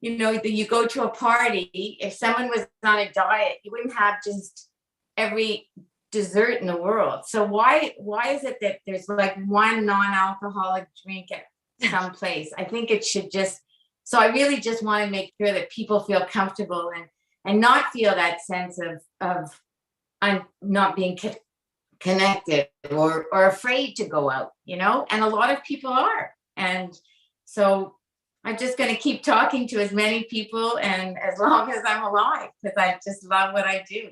you know, that you go to a party, if someone was on a diet, you wouldn't have just every dessert in the world. So why is it that there's like one non-alcoholic drink at some place? I think it should just, so I really just want to make sure that people feel comfortable and not feel that sense of not being connected or afraid to go out, you know, and a lot of people are. And so I'm just going to keep talking to as many people and as long as I'm alive, because I just love what I do.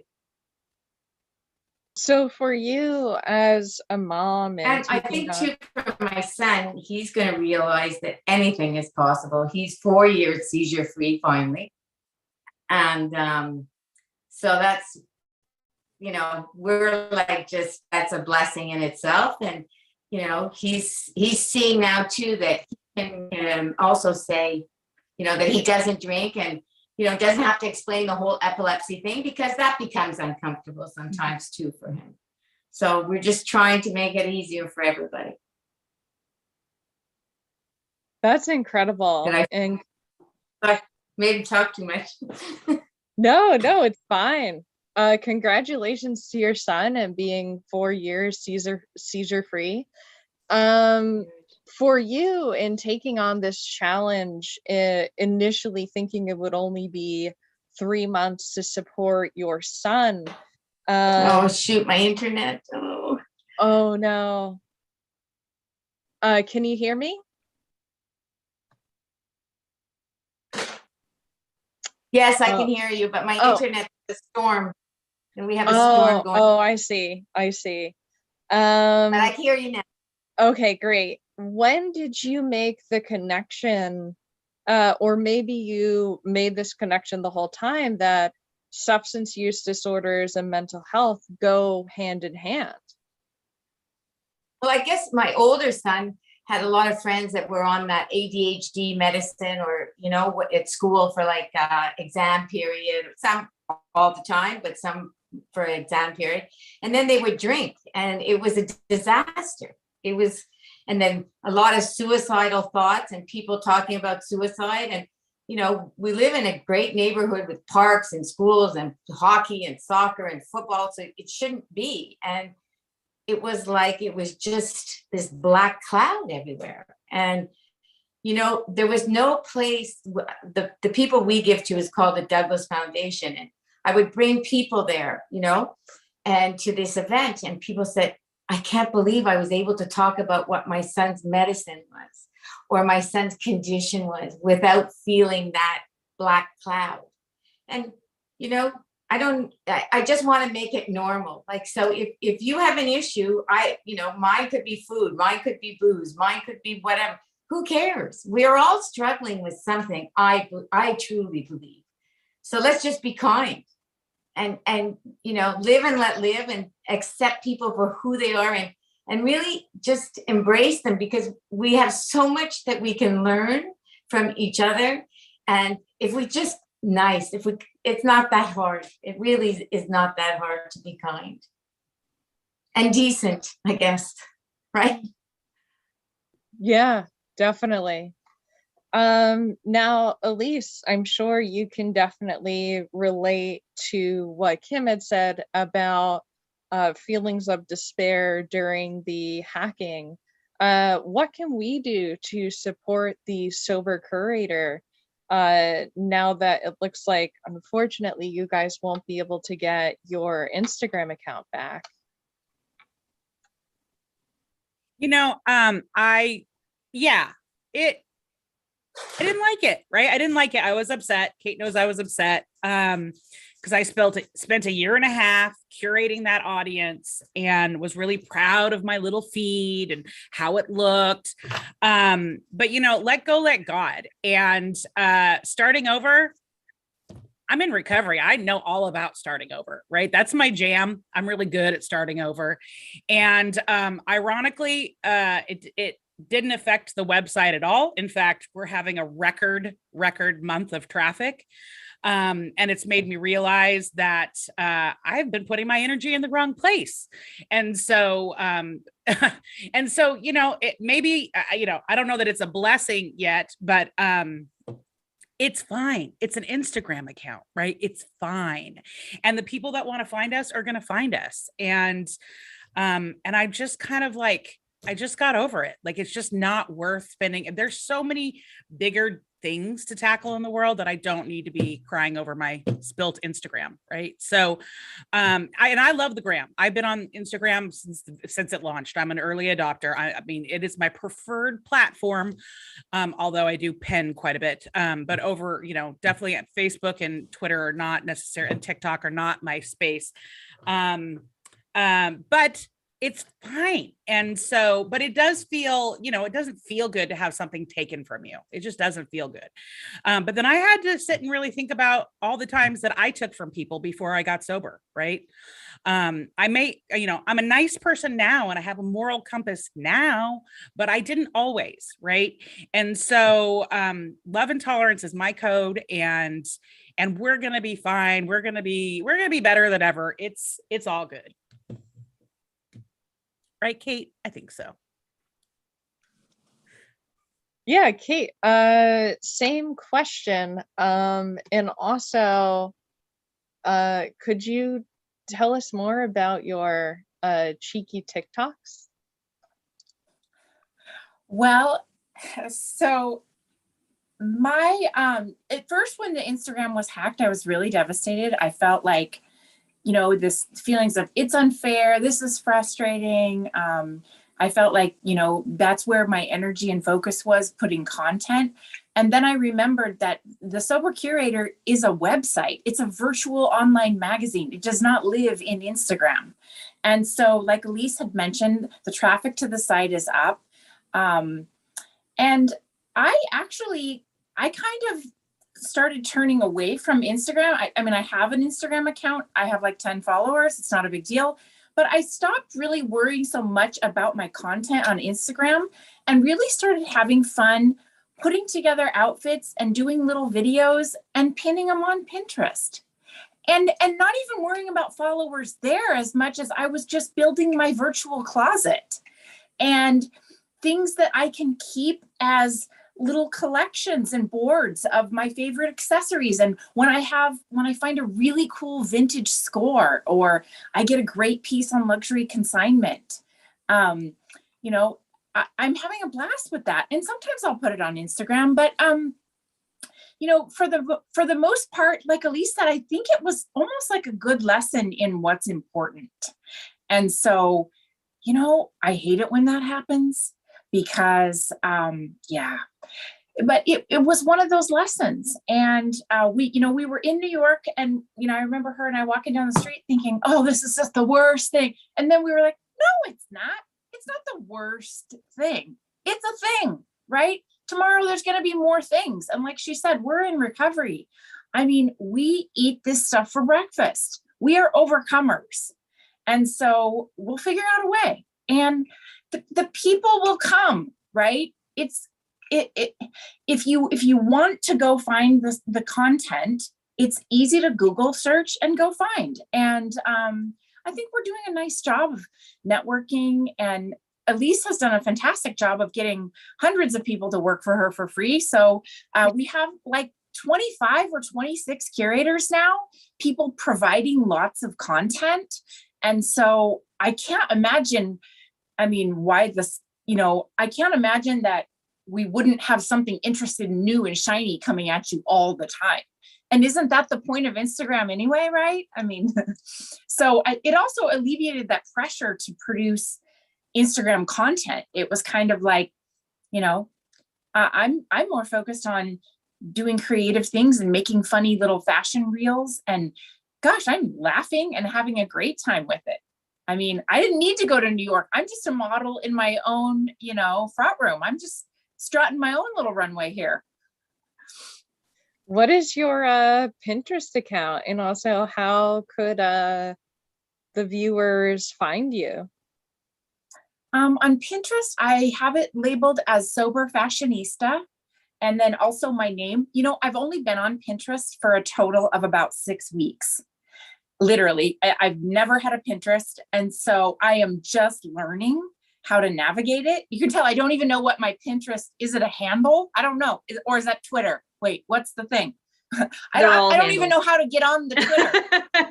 So for you as a mom and I think too, for my son, he's going to realize that anything is possible. He's 4 years seizure free finally. And so that's, you know, we're like, just, that's a blessing in itself. And, you know, he's seeing now too, that he can also say, you know, that he doesn't drink and, you know, doesn't have to explain the whole epilepsy thing because that becomes uncomfortable sometimes too for him. So we're just trying to make it easier for everybody. That's incredible. And I maybe talk too much. No, it's fine. Congratulations to your son and being 4 years seizure free. For you in taking on this challenge, initially thinking it would only be 3 months to support your son. Oh shoot, my internet. Oh no. Can you hear me? Yes, I can hear you, but my internet is a storm. And we have a storm going. Oh, I see. But I can hear you now. Okay, great. When did you make the connection, or maybe you made this connection the whole time, that substance use disorders and mental health go hand in hand? Well, I guess my older son had a lot of friends that were on that ADHD medicine or, you know, at school for like exam period, some all the time, but some for exam period. And then they would drink and it was a disaster. It was, and then a lot of suicidal thoughts and people talking about suicide. And, you know, we live in a great neighborhood with parks and schools and hockey and soccer and football. So it shouldn't be. And it was like, it was just this black cloud everywhere. And, you know, there was no place, the people we give to is called the Douglas Foundation. And I would bring people there, you know, and to this event, and people said, I can't believe I was able to talk about what my son's medicine was or my son's condition was without feeling that black cloud. And, you know, I just want to make it normal. Like, so if you have an issue, mine could be food, mine could be booze, mine could be whatever. Who cares? We are all struggling with something. I truly believe. So let's just be kind and live and let live and accept people for who they are and really just embrace them, because we have so much that we can learn from each other. And if we just it's not that hard. It really is not that hard to be kind and decent, I guess. Right? Yeah, definitely. Now, Elise, I'm sure you can definitely relate to what Kim had said about feelings of despair during the hacking. What can we do to support the Sober Curator now that it looks like, unfortunately, you guys won't be able to get your Instagram account back? I didn't like it, right? I didn't like it. I was upset. Kate knows I was upset because I spent a year and a half curating that audience and was really proud of my little feed and how it looked. But let go, let God. And starting over, I'm in recovery. I know all about starting over, right? That's my jam. I'm really good at starting over. And ironically, it didn't affect the website at all. In fact, we're having a record month of traffic. And it's made me realize that I've been putting my energy in the wrong place. And so, it maybe, I don't know that it's a blessing yet, but it's fine. It's an Instagram account, right? It's fine. And the people that want to find us are going to find us. And I just kind of I just got over it. Like, it's just not worth spending. There's so many bigger things to tackle in the world that I don't need to be crying over my spilt Instagram. Right. So, I love the gram. I've been on Instagram since it launched. I'm an early adopter. I mean, it is my preferred platform. Although I do pen quite a bit, but over, definitely at Facebook and Twitter are not necessary, and TikTok are not my space. But it's fine. And so, but it does feel, it doesn't feel good to have something taken from you. It just doesn't feel good. But then I had to sit and really think about all the times that I took from people before I got sober. Right. I'm a nice person now and I have a moral compass now, but I didn't always. Right. And so, love and tolerance is my code, and we're going to be fine. We're going to be better than ever. It's all good. Right, Kate? I think so. Yeah, Kate, same question. And also, could you tell us more about your cheeky TikToks? Well, so at first when the Instagram was hacked, I was really devastated. I felt like, this feelings of it's unfair, this is frustrating. I felt like, that's where my energy and focus was, putting content. And then I remembered that the Sober Curator is a website. It's a virtual online magazine. It does not live in Instagram. And so, like Elise had mentioned, the traffic to the site is up. And I kind of started turning away from Instagram. I have an Instagram account. I have like 10 followers. It's not a big deal. But I stopped really worrying so much about my content on Instagram and really started having fun putting together outfits and doing little videos and pinning them on Pinterest. And not even worrying about followers there as much as I was just building my virtual closet and things that I can keep as little collections and boards of my favorite accessories. And when I find a really cool vintage score, or I get a great piece on luxury consignment, I'm having a blast with that. And sometimes I'll put it on Instagram, but for the most part, like Elise said, I think it was almost like a good lesson in what's important. And so, I hate it when that happens, because it was one of those lessons. And we were in New York, and, I remember her and I walking down the street thinking, oh, this is just the worst thing. And then we were like, no, it's not. It's not the worst thing. It's a thing, right? Tomorrow there's going to be more things. And like she said, we're in recovery. I mean, we eat this stuff for breakfast. We are overcomers. And so we'll figure out a way. And the people will come, right? If you want to go find the content, it's easy to Google search and go find. And I think we're doing a nice job of networking, and Alysse has done a fantastic job of getting hundreds of people to work for her for free. So we have like 25 or 26 curators now, people providing lots of content. And so I can't imagine, why this, I can't imagine that we wouldn't have something interesting, new and shiny coming at you all the time. And isn't that the point of Instagram anyway, right? So it also alleviated that pressure to produce Instagram content. It was kind of like, I'm more focused on doing creative things and making funny little fashion reels. And gosh, I'm laughing and having a great time with it. I didn't need to go to New York. I'm just a model in my own, front room. I'm just strutting my own little runway here. What is your Pinterest account? And also, how could the viewers find you? On Pinterest, I have it labeled as Sober Fashionista. And then also my name. I've only been on Pinterest for a total of about 6 weeks. Literally, I've never had a Pinterest. And so I am just learning how to navigate it. You can tell I don't even know what my Pinterest, is it a handle? I don't know. Or is that Twitter? Wait, what's the thing? I don't even know how to get on the Twitter.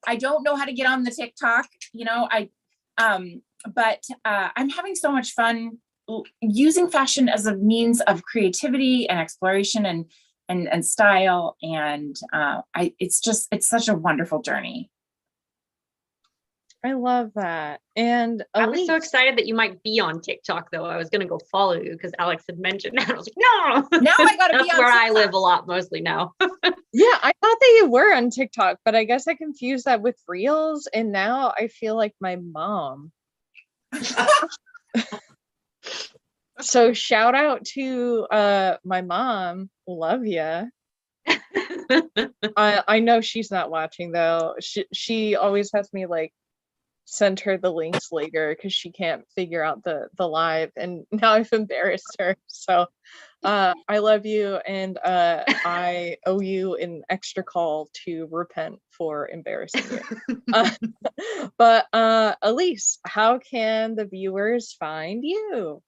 I don't know how to get on the TikTok, but I'm having so much fun using fashion as a means of creativity and exploration and style. And it's such a wonderful journey. I love that. And I was so Alysse, excited that you might be on TikTok, though. I was going to go follow you because Alex had mentioned that. I was like, no. Now I got to be on That's where I TikTok. live a lot, mostly now. yeah, I thought that you were on TikTok, but I guess I confused that with Reels. And now I feel like my mom. So shout out to my mom. Love ya. I know she's not watching though. She always has me like send her the links later because she can't figure out the live, and now I've embarrassed her. So I love you, and I owe you an extra call to repent for embarrassing you. But Alysse, how can the viewers find you?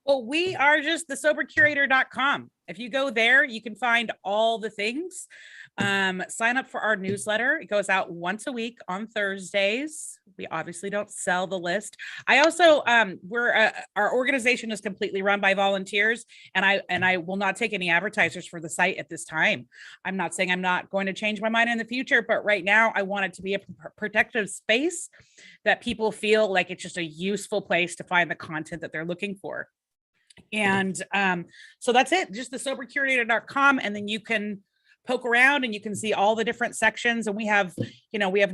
Well, we are just the sobercurator.com. If you go there, you can find all the things. Sign up for our newsletter. It goes out once a week on Thursdays. We obviously don't sell the list. I also, our organization is completely run by volunteers, and I will not take any advertisers for the site at this time. I'm not saying I'm not going to change my mind in the future, but right now I want it to be a protective space that people feel like it's just a useful place to find the content that they're looking for. And so that's it, just the sobercurator.com. And then you can poke around and you can see all the different sections. And we have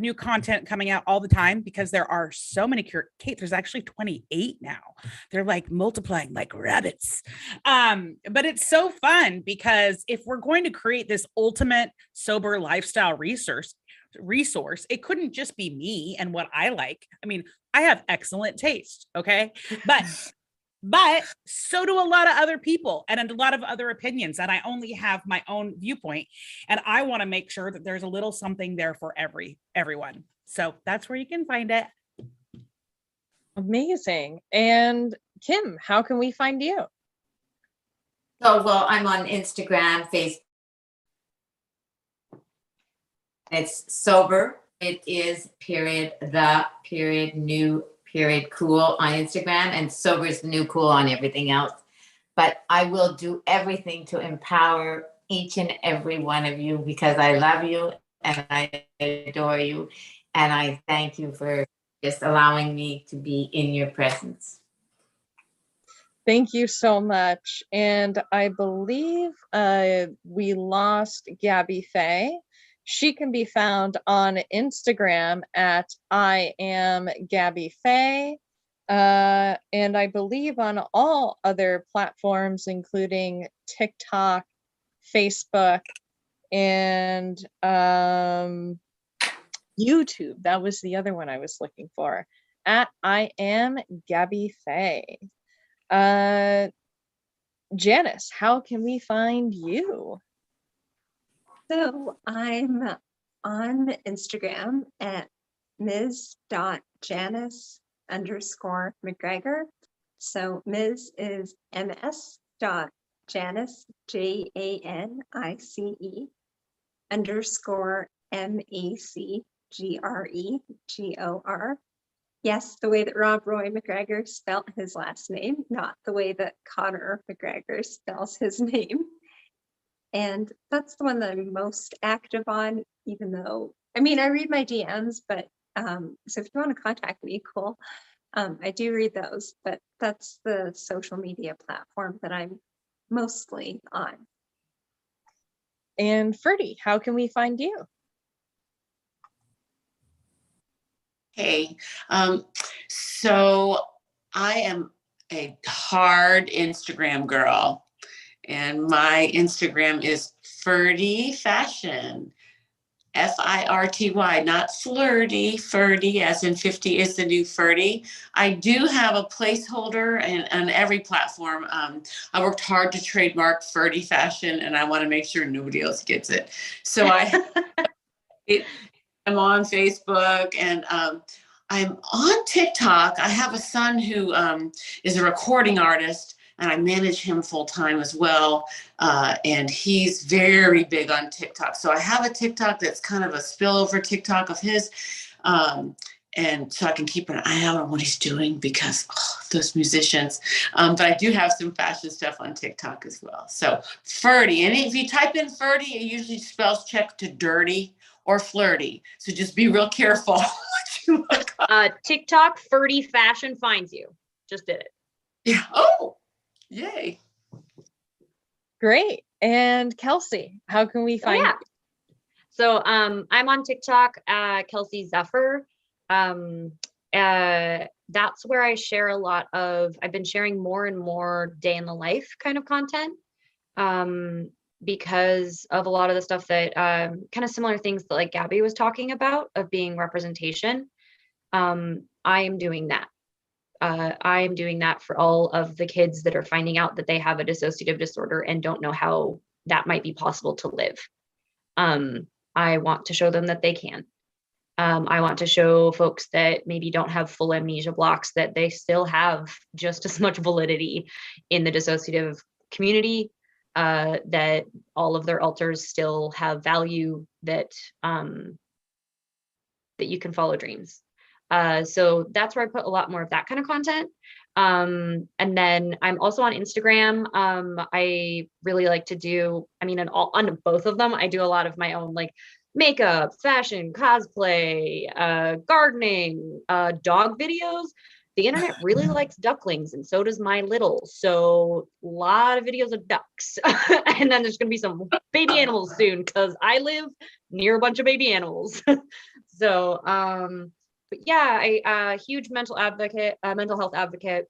new content coming out all the time because there are so many. Kate, there's actually 28 now. They're like multiplying like rabbits. But it's so fun because if we're going to create this ultimate sober lifestyle resource, it couldn't just be me and what I like. I have excellent taste. Okay. But so do a lot of other people and a lot of other opinions. And I only have my own viewpoint. And I want to make sure that there's a little something there for everyone. So that's where you can find it. Amazing. And Kim, how can we find you? I'm on Instagram, Facebook. It's sober. It is new cool on Instagram, and sober is the new cool on everything else. But I will do everything to empower each and every one of you because I love you and I adore you. And I thank you for just allowing me to be in your presence. Thank you so much. And I believe we lost Gabby Fay. She can be found on Instagram at I am Gabby Fay. And I believe on all other platforms, including TikTok, Facebook, and YouTube. That was the other one I was looking for. At I am Gabby Fay. Janice, how can we find you? So I'm on Instagram at ms.janice_MacGregor. So Ms is ms.janice, JANICE_MacGregor. Yes, the way that Rob Roy MacGregor spelt his last name, not the way that Conor McGregor spells his name. And that's the one that I'm most active on, even though, I mean, I read my DMs, but so if you want to contact me, cool. I do read those, but that's the social media platform that I'm mostly on. And Ferdy, how can we find you? Hey, so I am a hard Instagram girl, and my Instagram is Firty Fashion, FIRTY, not flirty, Ferdy, as in 50 is the new Ferdy. I do have a placeholder on every platform. I worked hard to trademark Ferty Fashion, and I want to make sure nobody else gets it. So I'm on Facebook, and I'm on TikTok. I have a son who is a recording artist, and I manage him full time as well. And he's very big on TikTok. So I have a TikTok that's kind of a spillover TikTok of his. And so I can keep an eye out on what he's doing, because those musicians. But I do have some fashion stuff on TikTok as well. So Ferdy, and if you type in Ferdy, it usually spells check to dirty or flirty. So just be real careful what you look up. TikTok, Firty Fashion finds you. Just did it. Yeah. Oh, yay. Great. And Kelsey, how can we find you? So I'm on TikTok, Kelsey Zephyr. That's where I share a lot of, I've been sharing more and more day in the life kind of content. Because of a lot of the stuff that kind of similar things that like Gabby was talking about of being representation. I am doing that. I am doing that for all of the kids that are finding out that they have a dissociative disorder and don't know how that might be possible to live. I want to show them that they can. I want to show folks that maybe don't have full amnesia blocks that they still have just as much validity in the dissociative community. That all of their alters still have value, that that you can follow dreams. So that's where I put a lot more of that kind of content. And then I'm also on Instagram. I really like to do, I mean, on both of them, I do a lot of my own like makeup, fashion, cosplay, gardening, dog videos. The internet really likes ducklings, and so does my little. So a lot of videos of ducks. And then there's going to be some baby animals soon, because I live near a bunch of baby animals. So, but yeah, I huge mental health advocate.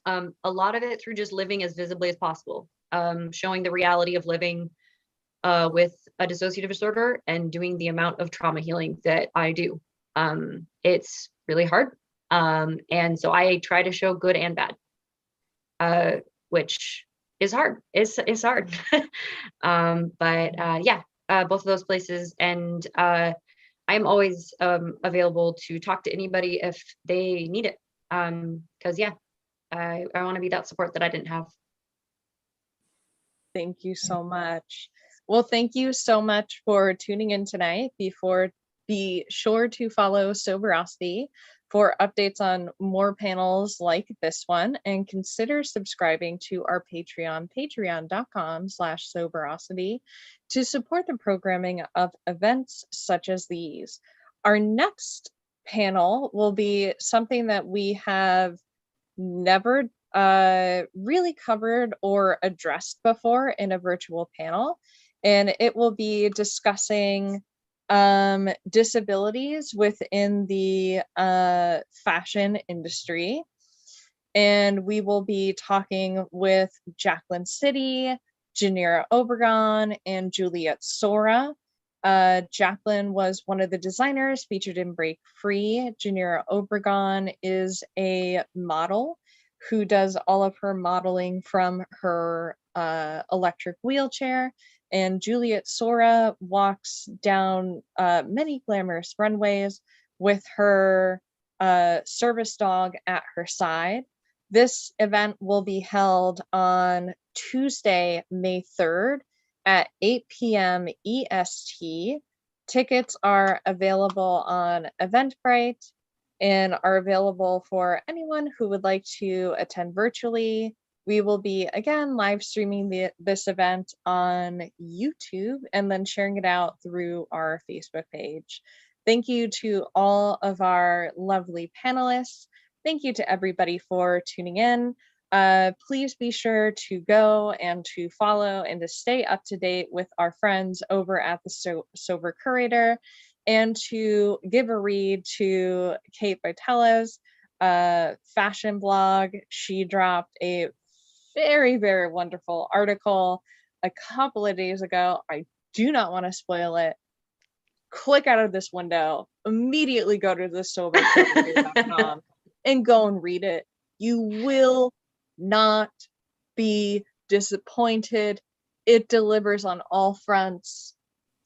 A lot of it through just living as visibly as possible, showing the reality of living with a dissociative disorder and doing the amount of trauma healing that I do. It's really hard. And so I try to show good and bad, which is hard. It's hard. But yeah, both of those places. And I'm always available to talk to anybody if they need it. Because yeah, I want to be that support that I didn't have. Thank you so much. Well, thank you so much for tuning in tonight. Be sure to follow Soberocity for updates on more panels like this one, and consider subscribing to our Patreon, patreon.com/Soberocity, to support the programming of events such as these. Our next panel will be something that we have never really covered or addressed before in a virtual panel. And it will be discussing disabilities within the fashion industry. And we will be talking with Jacqueline City, Janira Obregon, and Juliet Sora. Jacqueline was one of the designers featured in Break Free. Janira Obregon is a model who does all of her modeling from her electric wheelchair. And Juliet Sora walks down many glamorous runways with her service dog at her side. This event will be held on Tuesday, May 3rd at 8 p.m. EST. Tickets are available on Eventbrite and are available for anyone who would like to attend virtually. We will be, again, live streaming this event on YouTube and then sharing it out through our Facebook page. Thank you to all of our lovely panelists. Thank you to everybody for tuning in. Please be sure to go and to follow and to stay up to date with our friends over at the Sober Curator, and to give a read to Kate Vitela's fashion blog. She dropped a very, very wonderful article a couple of days ago. I do not want to spoil it. Click out of this window, immediately go to the sobercurator.com and go and read it. You will not be disappointed. It delivers on all fronts.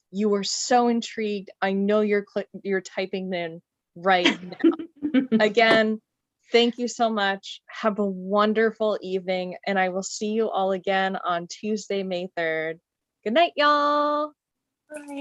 You are so intrigued. I know you're typing in right now. Again, thank you so much. Have a wonderful evening, and I will see you all again on Tuesday, May 3rd. Good night, y'all. Bye.